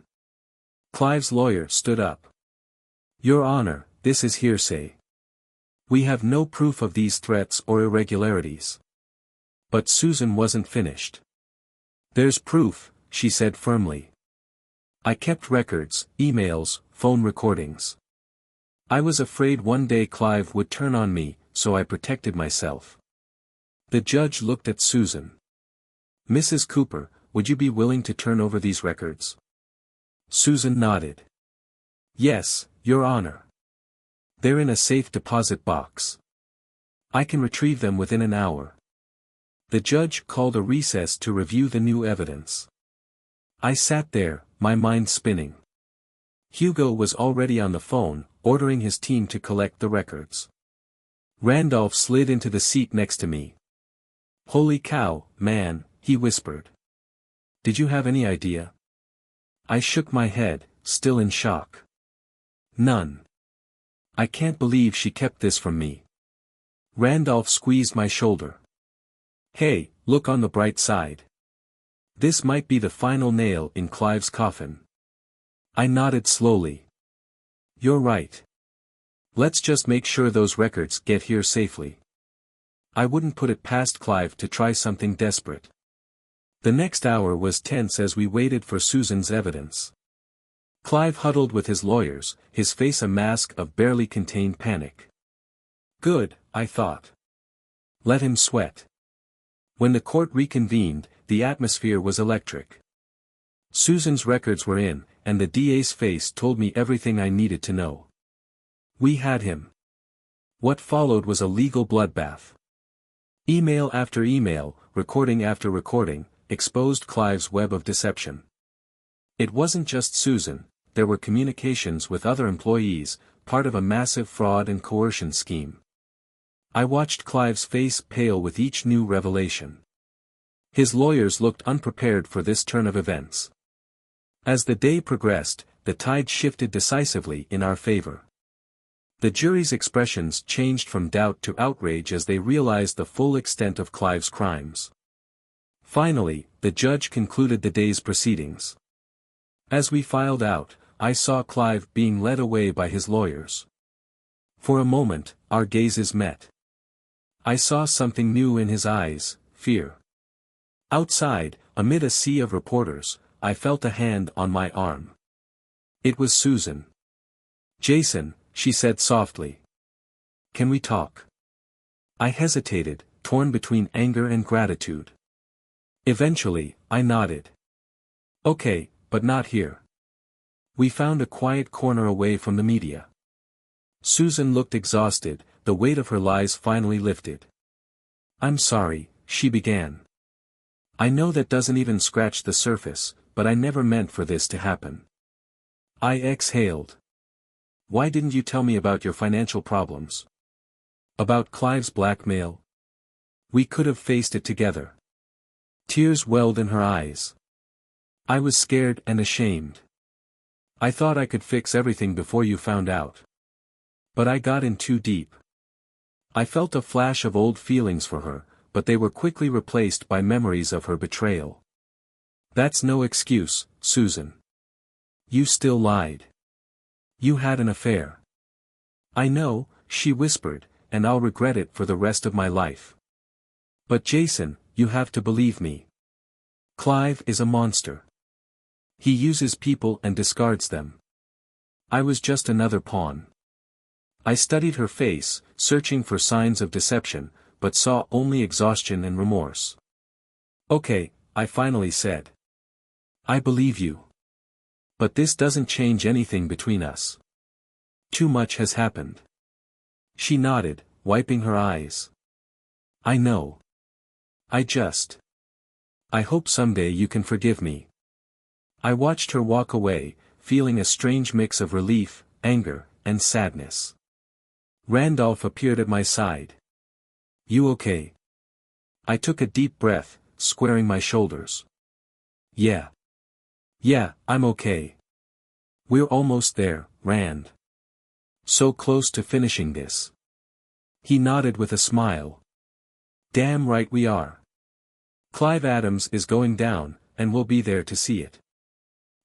Clive's lawyer stood up. "Your Honor, this is hearsay. We have no proof of these threats or irregularities." But Susan wasn't finished. "There's proof," she said firmly. "I kept records, emails, phone recordings. I was afraid one day Clive would turn on me, so I protected myself." The judge looked at Susan. "Mrs. Cooper, would you be willing to turn over these records?" Susan nodded. "Yes, Your Honor. They're in a safe deposit box. I can retrieve them within an hour." The judge called a recess to review the new evidence. I sat there, my mind spinning. Hugo was already on the phone, ordering his team to collect the records. Randolph slid into the seat next to me. "Holy cow, man," he whispered. Did you have any idea? I shook my head, still in shock. None. I can't believe she kept this from me. Randolph squeezed my shoulder. Hey, look on the bright side. This might be the final nail in Clive's coffin. I nodded slowly. You're right. Let's just make sure those records get here safely. I wouldn't put it past Clive to try something desperate. The next hour was tense as we waited for Susan's evidence. Clive huddled with his lawyers, his face a mask of barely contained panic. Good, I thought. Let him sweat. When the court reconvened, the atmosphere was electric. Susan's records were in, and the DA's face told me everything I needed to know. We had him. What followed was a legal bloodbath. Email after email, recording after recording, exposed Clive's web of deception. It wasn't just Susan, there were communications with other employees, part of a massive fraud and coercion scheme. I watched Clive's face pale with each new revelation. His lawyers looked unprepared for this turn of events. As the day progressed, the tide shifted decisively in our favor. The jury's expressions changed from doubt to outrage as they realized the full extent of Clive's crimes. Finally, the judge concluded the day's proceedings. As we filed out, I saw Clive being led away by his lawyers. For a moment, our gazes met. I saw something new in his eyes, fear. Outside, amid a sea of reporters, I felt a hand on my arm. It was Susan. Jason, she said softly. Can we talk? I hesitated, torn between anger and gratitude. Eventually, I nodded. Okay, but not here. We found a quiet corner away from the media. Susan looked exhausted, the weight of her lies finally lifted. I'm sorry, she began. I know that doesn't even scratch the surface, but I never meant for this to happen. I exhaled. Why didn't you tell me about your financial problems? About Clive's blackmail? We could have faced it together. Tears welled in her eyes. I was scared and ashamed. I thought I could fix everything before you found out. But I got in too deep. I felt a flash of old feelings for her, but they were quickly replaced by memories of her betrayal. That's no excuse, Susan. You still lied. You had an affair. I know, she whispered, and I'll regret it for the rest of my life. But Jason, you have to believe me. Clive is a monster. He uses people and discards them. I was just another pawn. I studied her face, searching for signs of deception, but saw only exhaustion and remorse. Okay, I finally said. I believe you. But this doesn't change anything between us. Too much has happened. She nodded, wiping her eyes. I know. I hope someday you can forgive me. I watched her walk away, feeling a strange mix of relief, anger, and sadness. Randolph appeared at my side. You okay? I took a deep breath, squaring my shoulders. Yeah. Yeah, I'm okay. We're almost there, Rand. So close to finishing this. He nodded with a smile. Damn right we are. Clive Adams is going down, and we'll be there to see it.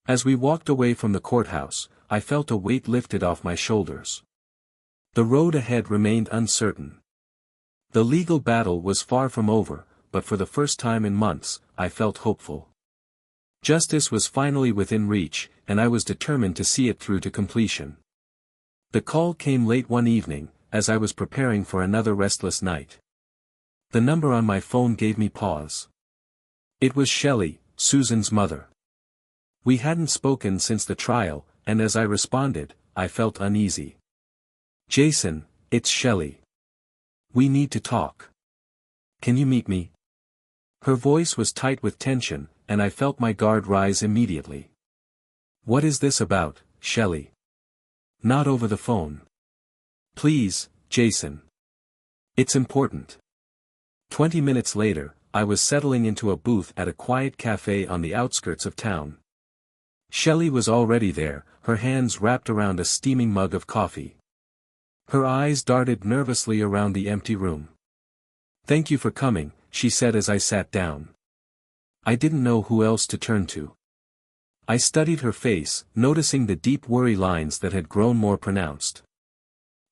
As we walked away from the courthouse, I felt a weight lifted off my shoulders. The road ahead remained uncertain. The legal battle was far from over, but for the first time in months, I felt hopeful. Justice was finally within reach, and I was determined to see it through to completion. The call came late one evening, as I was preparing for another restless night. The number on my phone gave me pause. It was Shelley, Susan's mother. We hadn't spoken since the trial, and as I responded, I felt uneasy. Jason, it's Shelley. We need to talk. Can you meet me? Her voice was tight with tension, and I felt my guard rise immediately. What is this about, Shelley? Not over the phone. Please, Jason. It's important. 20 minutes later, I was settling into a booth at a quiet cafe on the outskirts of town. Shelley was already there, her hands wrapped around a steaming mug of coffee. Her eyes darted nervously around the empty room. "Thank you for coming," she said as I sat down. I didn't know who else to turn to. I studied her face, noticing the deep worry lines that had grown more pronounced.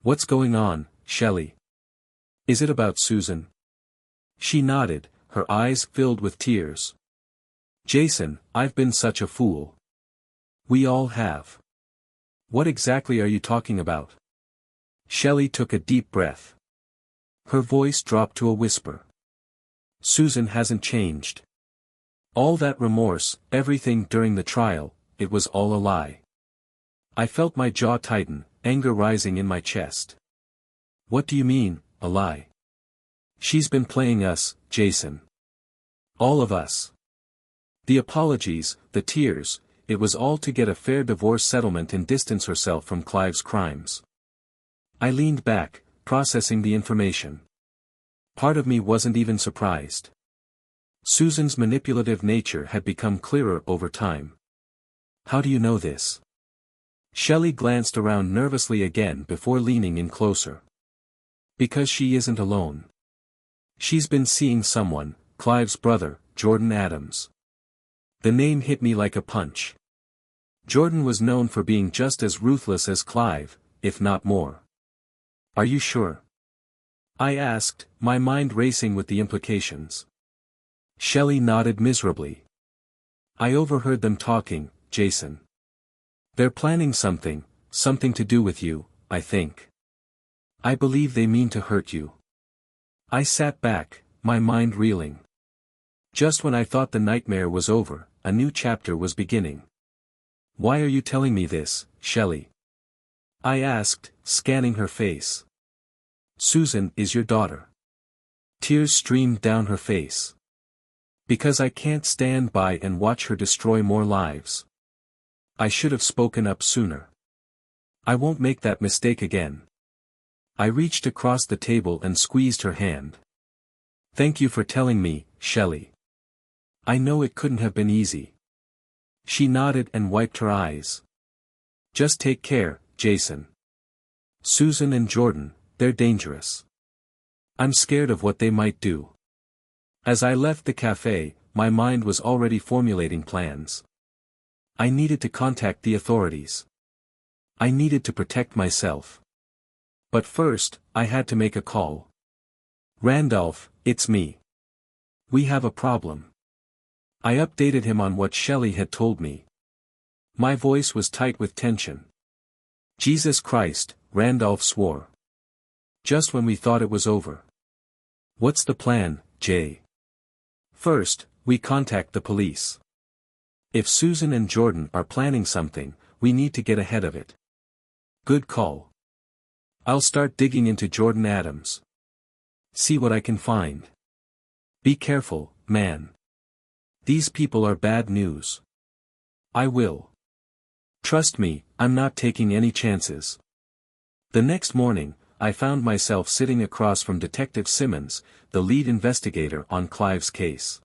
"What's going on, Shelley? Is it about Susan?" She nodded, her eyes filled with tears. "Jason, I've been such a fool. We all have." "What exactly are you talking about?" Shelley took a deep breath. Her voice dropped to a whisper. "Susan hasn't changed. All that remorse, everything during the trial, it was all a lie." I felt my jaw tighten, anger rising in my chest. "What do you mean, a lie?" "She's been playing us, Jason. All of us. The apologies, the tears, it was all to get a fair divorce settlement and distance herself from Clive's crimes." I leaned back, processing the information. Part of me wasn't even surprised. Susan's manipulative nature had become clearer over time. "How do you know this?" Shelley glanced around nervously again before leaning in closer. "Because she isn't alone. She's been seeing someone, Clive's brother, Jordan Adams." The name hit me like a punch. Jordan was known for being just as ruthless as Clive, if not more. "Are you sure?" I asked, my mind racing with the implications. Shelley nodded miserably. "I overheard them talking, Jason. They're planning something to do with you, I think. I believe they mean to hurt you." I sat back, my mind reeling. Just when I thought the nightmare was over, a new chapter was beginning. "Why are you telling me this, Shelley?" I asked, scanning her face. "Susan is your daughter." Tears streamed down her face. "Because I can't stand by and watch her destroy more lives. I should have spoken up sooner. I won't make that mistake again." I reached across the table and squeezed her hand. "Thank you for telling me, Shelley. I know it couldn't have been easy." She nodded and wiped her eyes. "Just take care, Jason. Susan and Jordan, they're dangerous. I'm scared of what they might do." As I left the cafe, my mind was already formulating plans. I needed to contact the authorities. I needed to protect myself. But first, I had to make a call. "Randolph, it's me. We have a problem." I updated him on what Shelley had told me. My voice was tight with tension. "Jesus Christ," Randolph swore. "Just when we thought it was over." "What's the plan, Jay?" "First, we contact the police. If Susan and Jordan are planning something, we need to get ahead of it." "Good call. I'll start digging into Jordan Adams. See what I can find. Be careful, man. These people are bad news." "I will. Trust me, I'm not taking any chances." The next morning, I found myself sitting across from Detective Simmons, the lead investigator on Clive's case.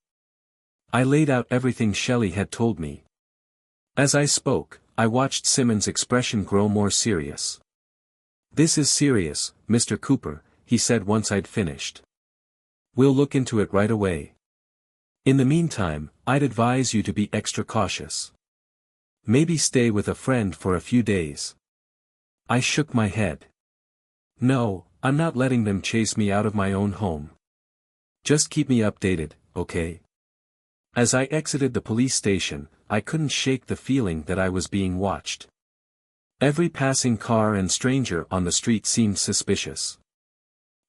I laid out everything Shelley had told me. As I spoke, I watched Simmons' expression grow more serious. "This is serious, Mr. Cooper," he said once I'd finished. "We'll look into it right away. In the meantime, I'd advise you to be extra cautious. Maybe stay with a friend for a few days." I shook my head. "No, I'm not letting them chase me out of my own home. Just keep me updated, okay?" As I exited the police station, I couldn't shake the feeling that I was being watched. Every passing car and stranger on the street seemed suspicious.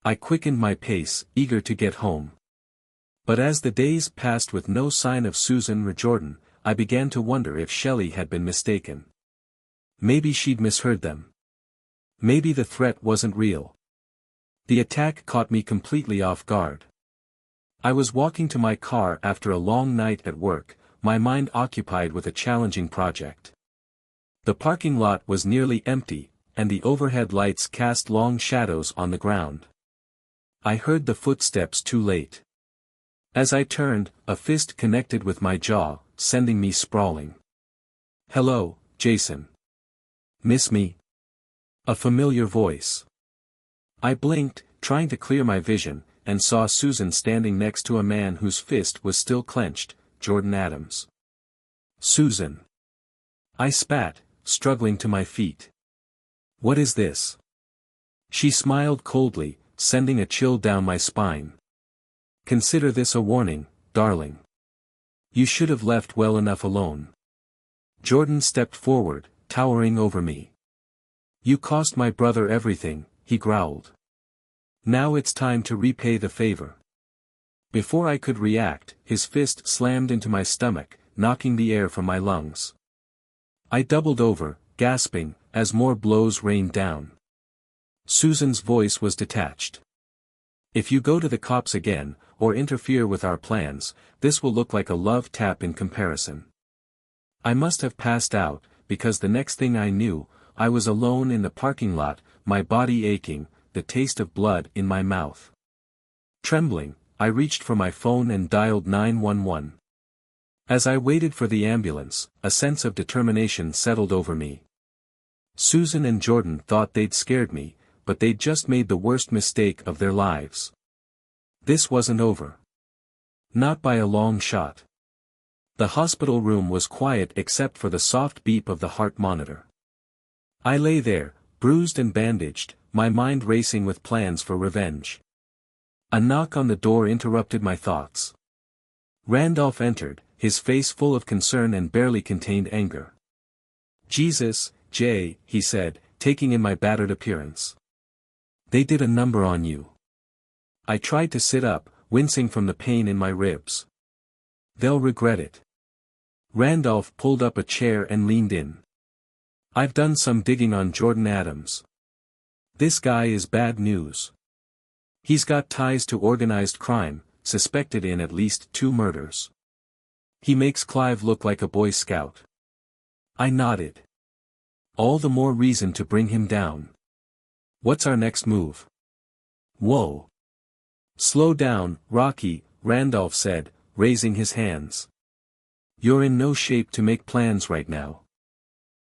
I quickened my pace, eager to get home. But as the days passed with no sign of Susan or Jordan, I began to wonder if Shelley had been mistaken. Maybe she'd misheard them. Maybe the threat wasn't real. The attack caught me completely off guard. I was walking to my car after a long night at work, my mind occupied with a challenging project. The parking lot was nearly empty, and the overhead lights cast long shadows on the ground. I heard the footsteps too late. As I turned, a fist connected with my jaw, sending me sprawling. "Hello, Jason. Miss me?" A familiar voice. I blinked, trying to clear my vision, and saw Susan standing next to a man whose fist was still clenched, Jordan Adams. "Susan." I spat, struggling to my feet. "What is this?" She smiled coldly, sending a chill down my spine. "Consider this a warning, darling. You should have left well enough alone." Jordan stepped forward, towering over me. "You cost my brother everything," he growled. "Now it's time to repay the favor." Before I could react, his fist slammed into my stomach, knocking the air from my lungs. I doubled over, gasping, as more blows rained down. Susan's voice was detached. "If you go to the cops again, or interfere with our plans, this will look like a love tap in comparison." I must have passed out, because the next thing I knew, I was alone in the parking lot, my body aching, the taste of blood in my mouth. Trembling, I reached for my phone and dialed 911. As I waited for the ambulance, a sense of determination settled over me. Susan and Jordan thought they'd scared me, but they'd just made the worst mistake of their lives. This wasn't over. Not by a long shot. The hospital room was quiet except for the soft beep of the heart monitor. I lay there, bruised and bandaged, my mind racing with plans for revenge. A knock on the door interrupted my thoughts. Randolph entered, his face full of concern and barely contained anger. "Jesus, Jay," he said, taking in my battered appearance. "They did a number on you." I tried to sit up, wincing from the pain in my ribs. "They'll regret it." Randolph pulled up a chair and leaned in. "I've done some digging on Jordan Adams. This guy is bad news. He's got ties to organized crime, suspected in at least 2 murders. He makes Clive look like a Boy Scout." I nodded. "All the more reason to bring him down. What's our next move?" "Whoa. Slow down, Rocky," Randolph said, raising his hands. "You're in no shape to make plans right now.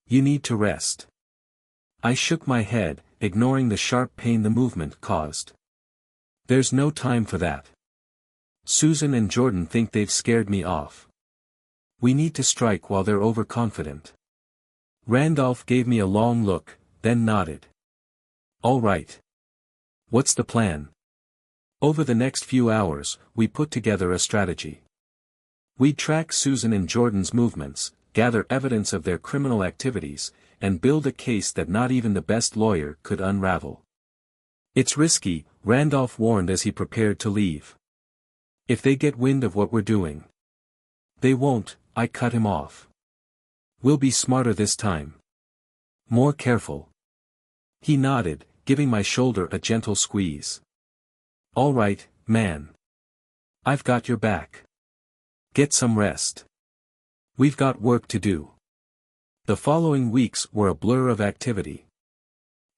You need to rest." I shook my head, ignoring the sharp pain the movement caused. "There's no time for that. Susan and Jordan think they've scared me off. We need to strike while they're overconfident." Randolph gave me a long look, then nodded. "All right. What's the plan?" Over the next few hours, we put together a strategy. We'd track Susan and Jordan's movements, gather evidence of their criminal activities, and build a case that not even the best lawyer could unravel. "It's risky," Randolph warned as he prepared to leave. "If they get wind of what we're doing." "They won't," I cut him off. "We'll be smarter this time. More careful." He nodded, giving my shoulder a gentle squeeze. "All right, man. I've got your back. Get some rest. We've got work to do." The following weeks were a blur of activity.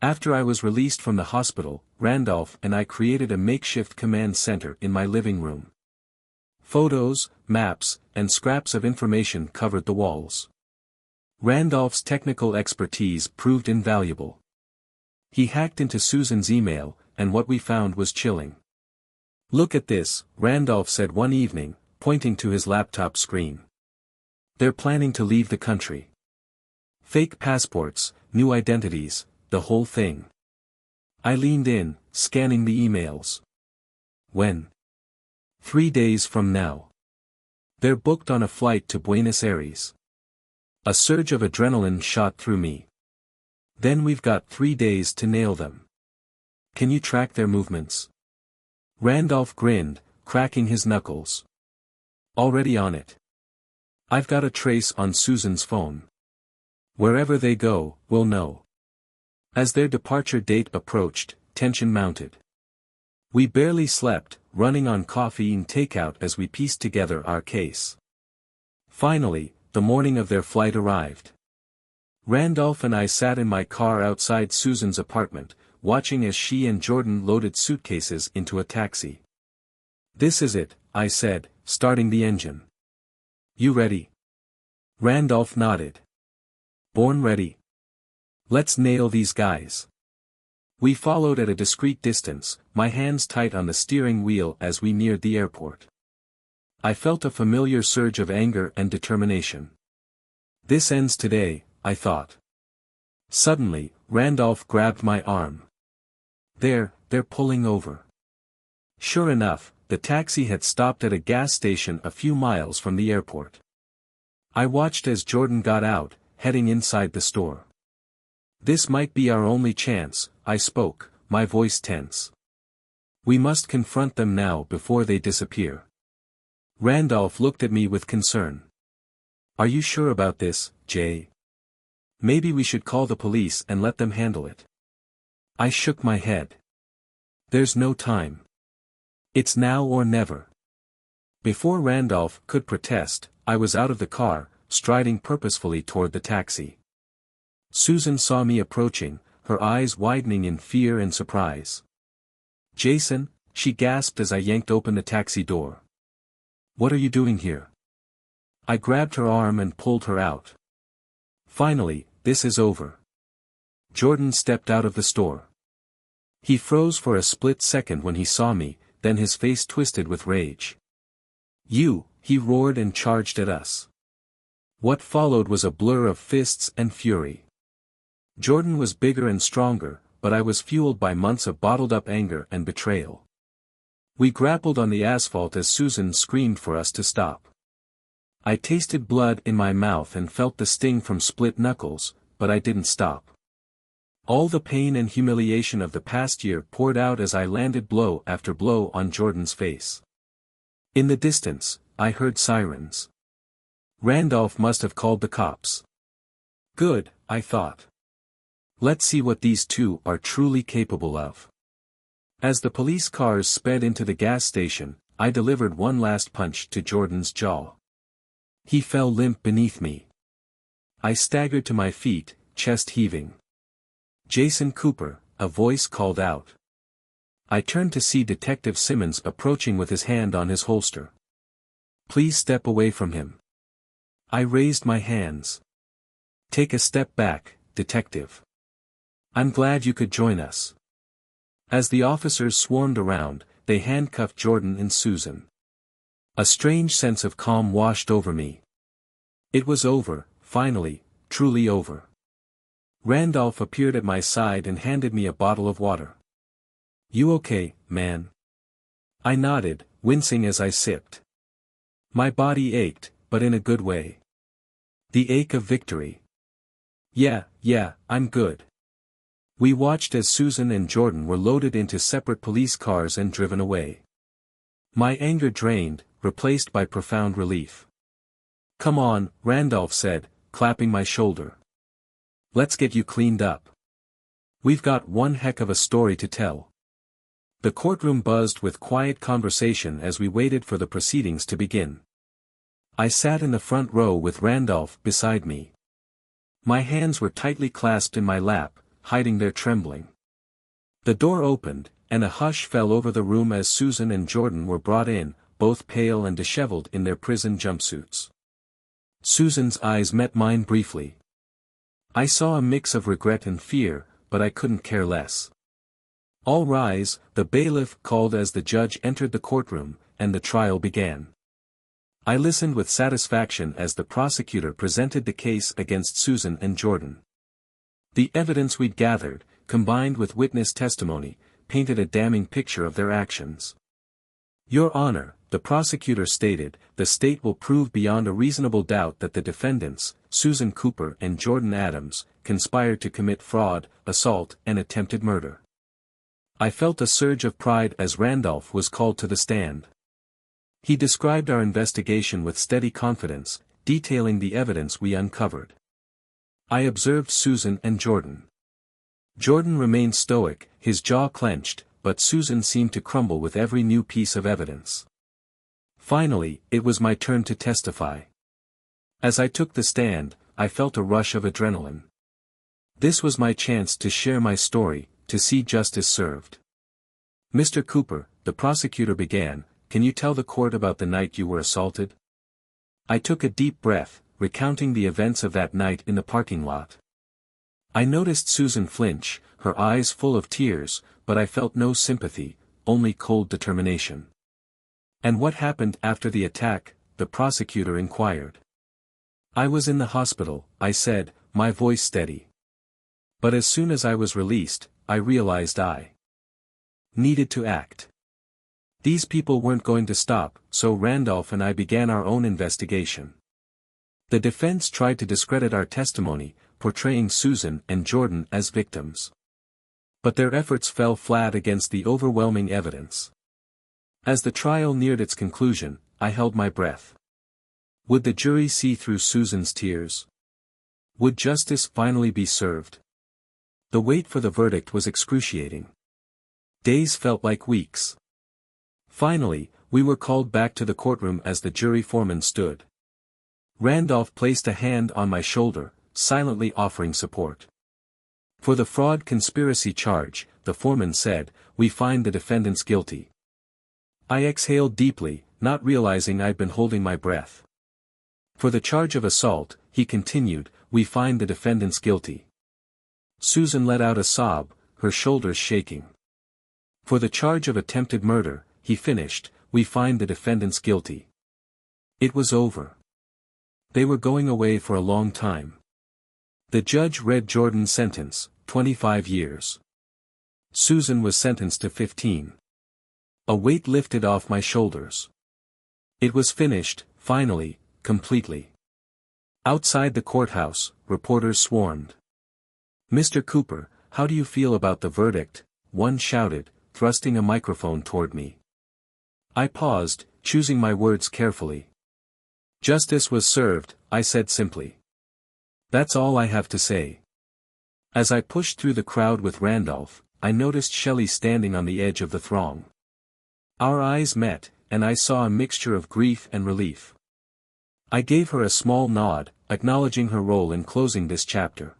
After I was released from the hospital, Randolph and I created a makeshift command center in my living room. Photos, maps, and scraps of information covered the walls. Randolph's technical expertise proved invaluable. He hacked into Susan's email, and what we found was chilling. "Look at this," Randolph said one evening, pointing to his laptop screen. "They're planning to leave the country. Fake passports, new identities, the whole thing." I leaned in, scanning the emails. "When?" 3 days from now. They're booked on a flight to Buenos Aires." A surge of adrenaline shot through me. "Then we've got 3 days to nail them. Can you track their movements?" Randolph grinned, cracking his knuckles. "Already on it. I've got a trace on Susan's phone. Wherever they go, we'll know." As their departure date approached, tension mounted. We barely slept, running on coffee and takeout as we pieced together our case. Finally, the morning of their flight arrived. Randolph and I sat in my car outside Susan's apartment, watching as she and Jordan loaded suitcases into a taxi. "This is it," I said, starting the engine. "You ready?" Randolph nodded. "Born ready. Let's nail these guys." We followed at a discreet distance, my hands tight on the steering wheel as we neared the airport. I felt a familiar surge of anger and determination. This ends today, I thought. Suddenly, Randolph grabbed my arm. They're pulling over." Sure enough, the taxi had stopped at a gas station a few miles from the airport. I watched as Jordan got out, heading inside the store. "This might be our only chance," I spoke, my voice tense. "We must confront them now before they disappear." Randolph looked at me with concern. "Are you sure about this, Jay? Maybe we should call the police and let them handle it." I shook my head. "There's no time. It's now or never." Before Randolph could protest, I was out of the car, striding purposefully toward the taxi. Susan saw me approaching, her eyes widening in fear and surprise. "Jason," she gasped as I yanked open the taxi door. "What are you doing here?" I grabbed her arm and pulled her out. "Finally, this is over." Jordan stepped out of the store. He froze for a split second when he saw me, then his face twisted with rage. "You," he roared and charged at us. What followed was a blur of fists and fury. Jordan was bigger and stronger, but I was fueled by months of bottled-up anger and betrayal. We grappled on the asphalt as Susan screamed for us to stop. I tasted blood in my mouth and felt the sting from split knuckles, but I didn't stop. All the pain and humiliation of the past year poured out as I landed blow after blow on Jordan's face. In the distance, I heard sirens. Randolph must have called the cops. Good, I thought. Let's see what these two are truly capable of. As the police cars sped into the gas station, I delivered one last punch to Jordan's jaw. He fell limp beneath me. I staggered to my feet, chest heaving. "Jason Cooper," a voice called out. I turned to see Detective Simmons approaching with his hand on his holster. "Please step away from him." I raised my hands. "Take a step back, Detective. I'm glad you could join us." As the officers swarmed around, they handcuffed Jordan and Susan. A strange sense of calm washed over me. It was over, finally, truly over. Randolph appeared at my side and handed me a bottle of water. "You okay, man?" I nodded, wincing as I sipped. My body ached, but in a good way. The ache of victory. Yeah, I'm good." We watched as Susan and Jordan were loaded into separate police cars and driven away. My anger drained, replaced by profound relief. "Come on," Randolph said, clapping my shoulder. "Let's get you cleaned up. We've got one heck of a story to tell." The courtroom buzzed with quiet conversation as we waited for the proceedings to begin. I sat in the front row with Randolph beside me. My hands were tightly clasped in my lap, hiding their trembling. The door opened, and a hush fell over the room as Susan and Jordan were brought in, both pale and disheveled in their prison jumpsuits. Susan's eyes met mine briefly. I saw a mix of regret and fear, but I couldn't care less. "All rise," the bailiff called as the judge entered the courtroom, and the trial began. I listened with satisfaction as the prosecutor presented the case against Susan and Jordan. The evidence we'd gathered, combined with witness testimony, painted a damning picture of their actions. "Your Honor," the prosecutor stated, "the state will prove beyond a reasonable doubt that the defendants, Susan Cooper and Jordan Adams, conspired to commit fraud, assault, and attempted murder." I felt a surge of pride as Randolph was called to the stand. He described our investigation with steady confidence, detailing the evidence we uncovered. I observed Susan and Jordan. Jordan remained stoic, his jaw clenched, but Susan seemed to crumble with every new piece of evidence. Finally, it was my turn to testify. As I took the stand, I felt a rush of adrenaline. This was my chance to share my story, to see justice served. "Mr. Cooper," the prosecutor began, can you tell the court about the night you were assaulted? I took a deep breath, recounting the events of that night in the parking lot. I noticed Susan flinch, her eyes full of tears, but I felt no sympathy, only cold determination. And what happened after the attack? The prosecutor inquired. I was in the hospital, I said, my voice steady. But as soon as I was released, I realized I needed to act. These people weren't going to stop, so Randolph and I began our own investigation. The defense tried to discredit our testimony, portraying Susan and Jordan as victims. But their efforts fell flat against the overwhelming evidence. As the trial neared its conclusion, I held my breath. Would the jury see through Susan's tears? Would justice finally be served? The wait for the verdict was excruciating. Days felt like weeks. Finally, we were called back to the courtroom as the jury foreman stood. Randolph placed a hand on my shoulder, silently offering support. For the fraud conspiracy charge, the foreman said, we find the defendants guilty. I exhaled deeply, not realizing I'd been holding my breath. For the charge of assault, he continued, we find the defendants guilty. Susan let out a sob, her shoulders shaking. For the charge of attempted murder, he finished, we find the defendants guilty. It was over. They were going away for a long time. The judge read Jordan's sentence, 25 years. Susan was sentenced to 15. A weight lifted off my shoulders. It was finished, finally, completely. Outside the courthouse, reporters swarmed. Mr. Cooper, how do you feel about the verdict? One shouted, thrusting a microphone toward me. I paused, choosing my words carefully. Justice was served, I said simply. That's all I have to say. As I pushed through the crowd with Randolph, I noticed Shelley standing on the edge of the throng. Our eyes met, and I saw a mixture of grief and relief. I gave her a small nod, acknowledging her role in closing this chapter.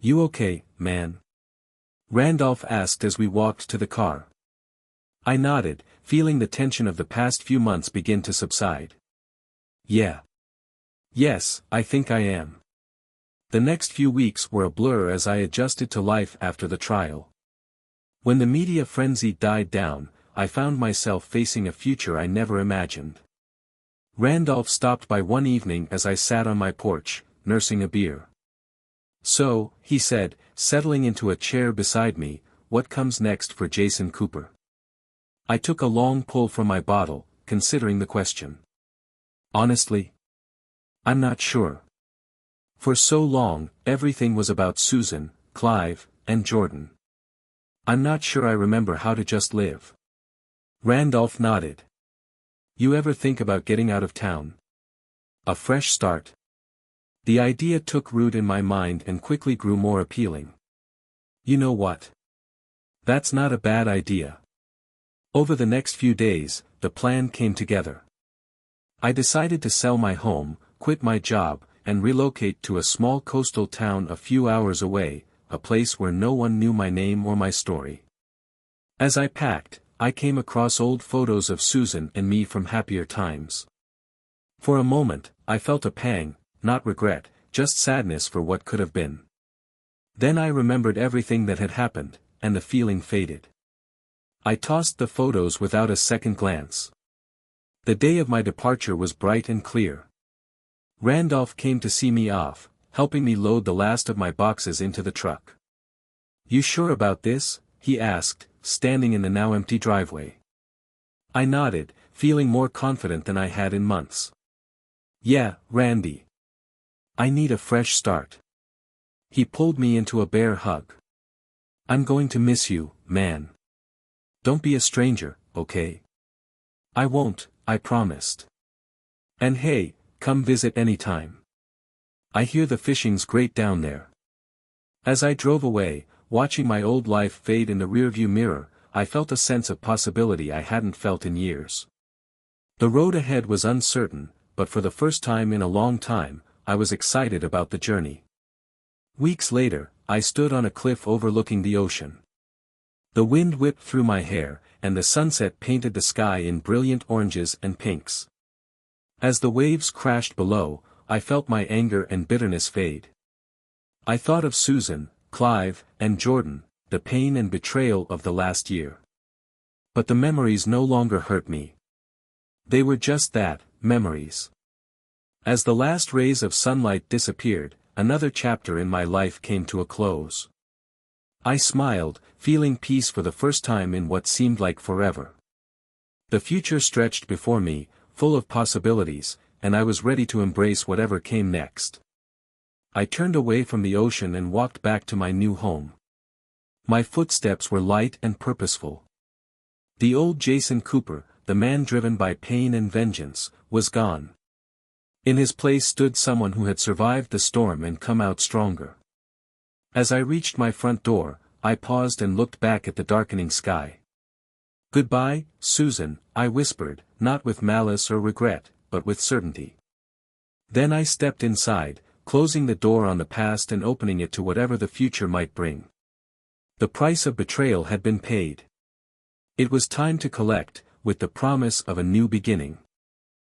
You okay, man? Randolph asked as we walked to the car. I nodded, feeling the tension of the past few months begin to subside. Yeah. Yes, I think I am. The next few weeks were a blur as I adjusted to life after the trial. When the media frenzy died down, I found myself facing a future I never imagined. Randolph stopped by one evening as I sat on my porch, nursing a beer. So, he said, settling into a chair beside me, what comes next for Jason Cooper? I took a long pull from my bottle, considering the question. Honestly? I'm not sure. For so long, everything was about Susan, Clive, and Jordan. I'm not sure I remember how to just live. Randolph nodded. You ever think about getting out of town? A fresh start? The idea took root in my mind and quickly grew more appealing. You know what? That's not a bad idea. Over the next few days, the plan came together. I decided to sell my home, quit my job, and relocate to a small coastal town a few hours away, a place where no one knew my name or my story. As I packed, I came across old photos of Susan and me from happier times. For a moment, I felt a pang, not regret, just sadness for what could have been. Then I remembered everything that had happened, and the feeling faded. I tossed the photos without a second glance. The day of my departure was bright and clear. Randolph came to see me off, helping me load the last of my boxes into the truck. You sure about this? He asked, standing in the now empty driveway. I nodded, feeling more confident than I had in months. Yeah, Randy. I need a fresh start. He pulled me into a bear hug. I'm going to miss you, man. Don't be a stranger, okay? I won't, I promised. And hey, come visit anytime. I hear the fishing's great down there. As I drove away, watching my old life fade in the rearview mirror, I felt a sense of possibility I hadn't felt in years. The road ahead was uncertain, but for the first time in a long time, I was excited about the journey. Weeks later, I stood on a cliff overlooking the ocean. The wind whipped through my hair, and the sunset painted the sky in brilliant oranges and pinks. As the waves crashed below, I felt my anger and bitterness fade. I thought of Susan, Clive, and Jordan, the pain and betrayal of the last year. But the memories no longer hurt me. They were just that, memories. As the last rays of sunlight disappeared, another chapter in my life came to a close. I smiled, feeling peace for the first time in what seemed like forever. The future stretched before me, full of possibilities, and I was ready to embrace whatever came next. I turned away from the ocean and walked back to my new home. My footsteps were light and purposeful. The old Jason Cooper, the man driven by pain and vengeance, was gone. In his place stood someone who had survived the storm and come out stronger. As I reached my front door, I paused and looked back at the darkening sky. "Goodbye, Susan," I whispered, not with malice or regret, but with certainty. Then I stepped inside, closing the door on the past and opening it to whatever the future might bring. The price of betrayal had been paid. It was time to collect, with the promise of a new beginning.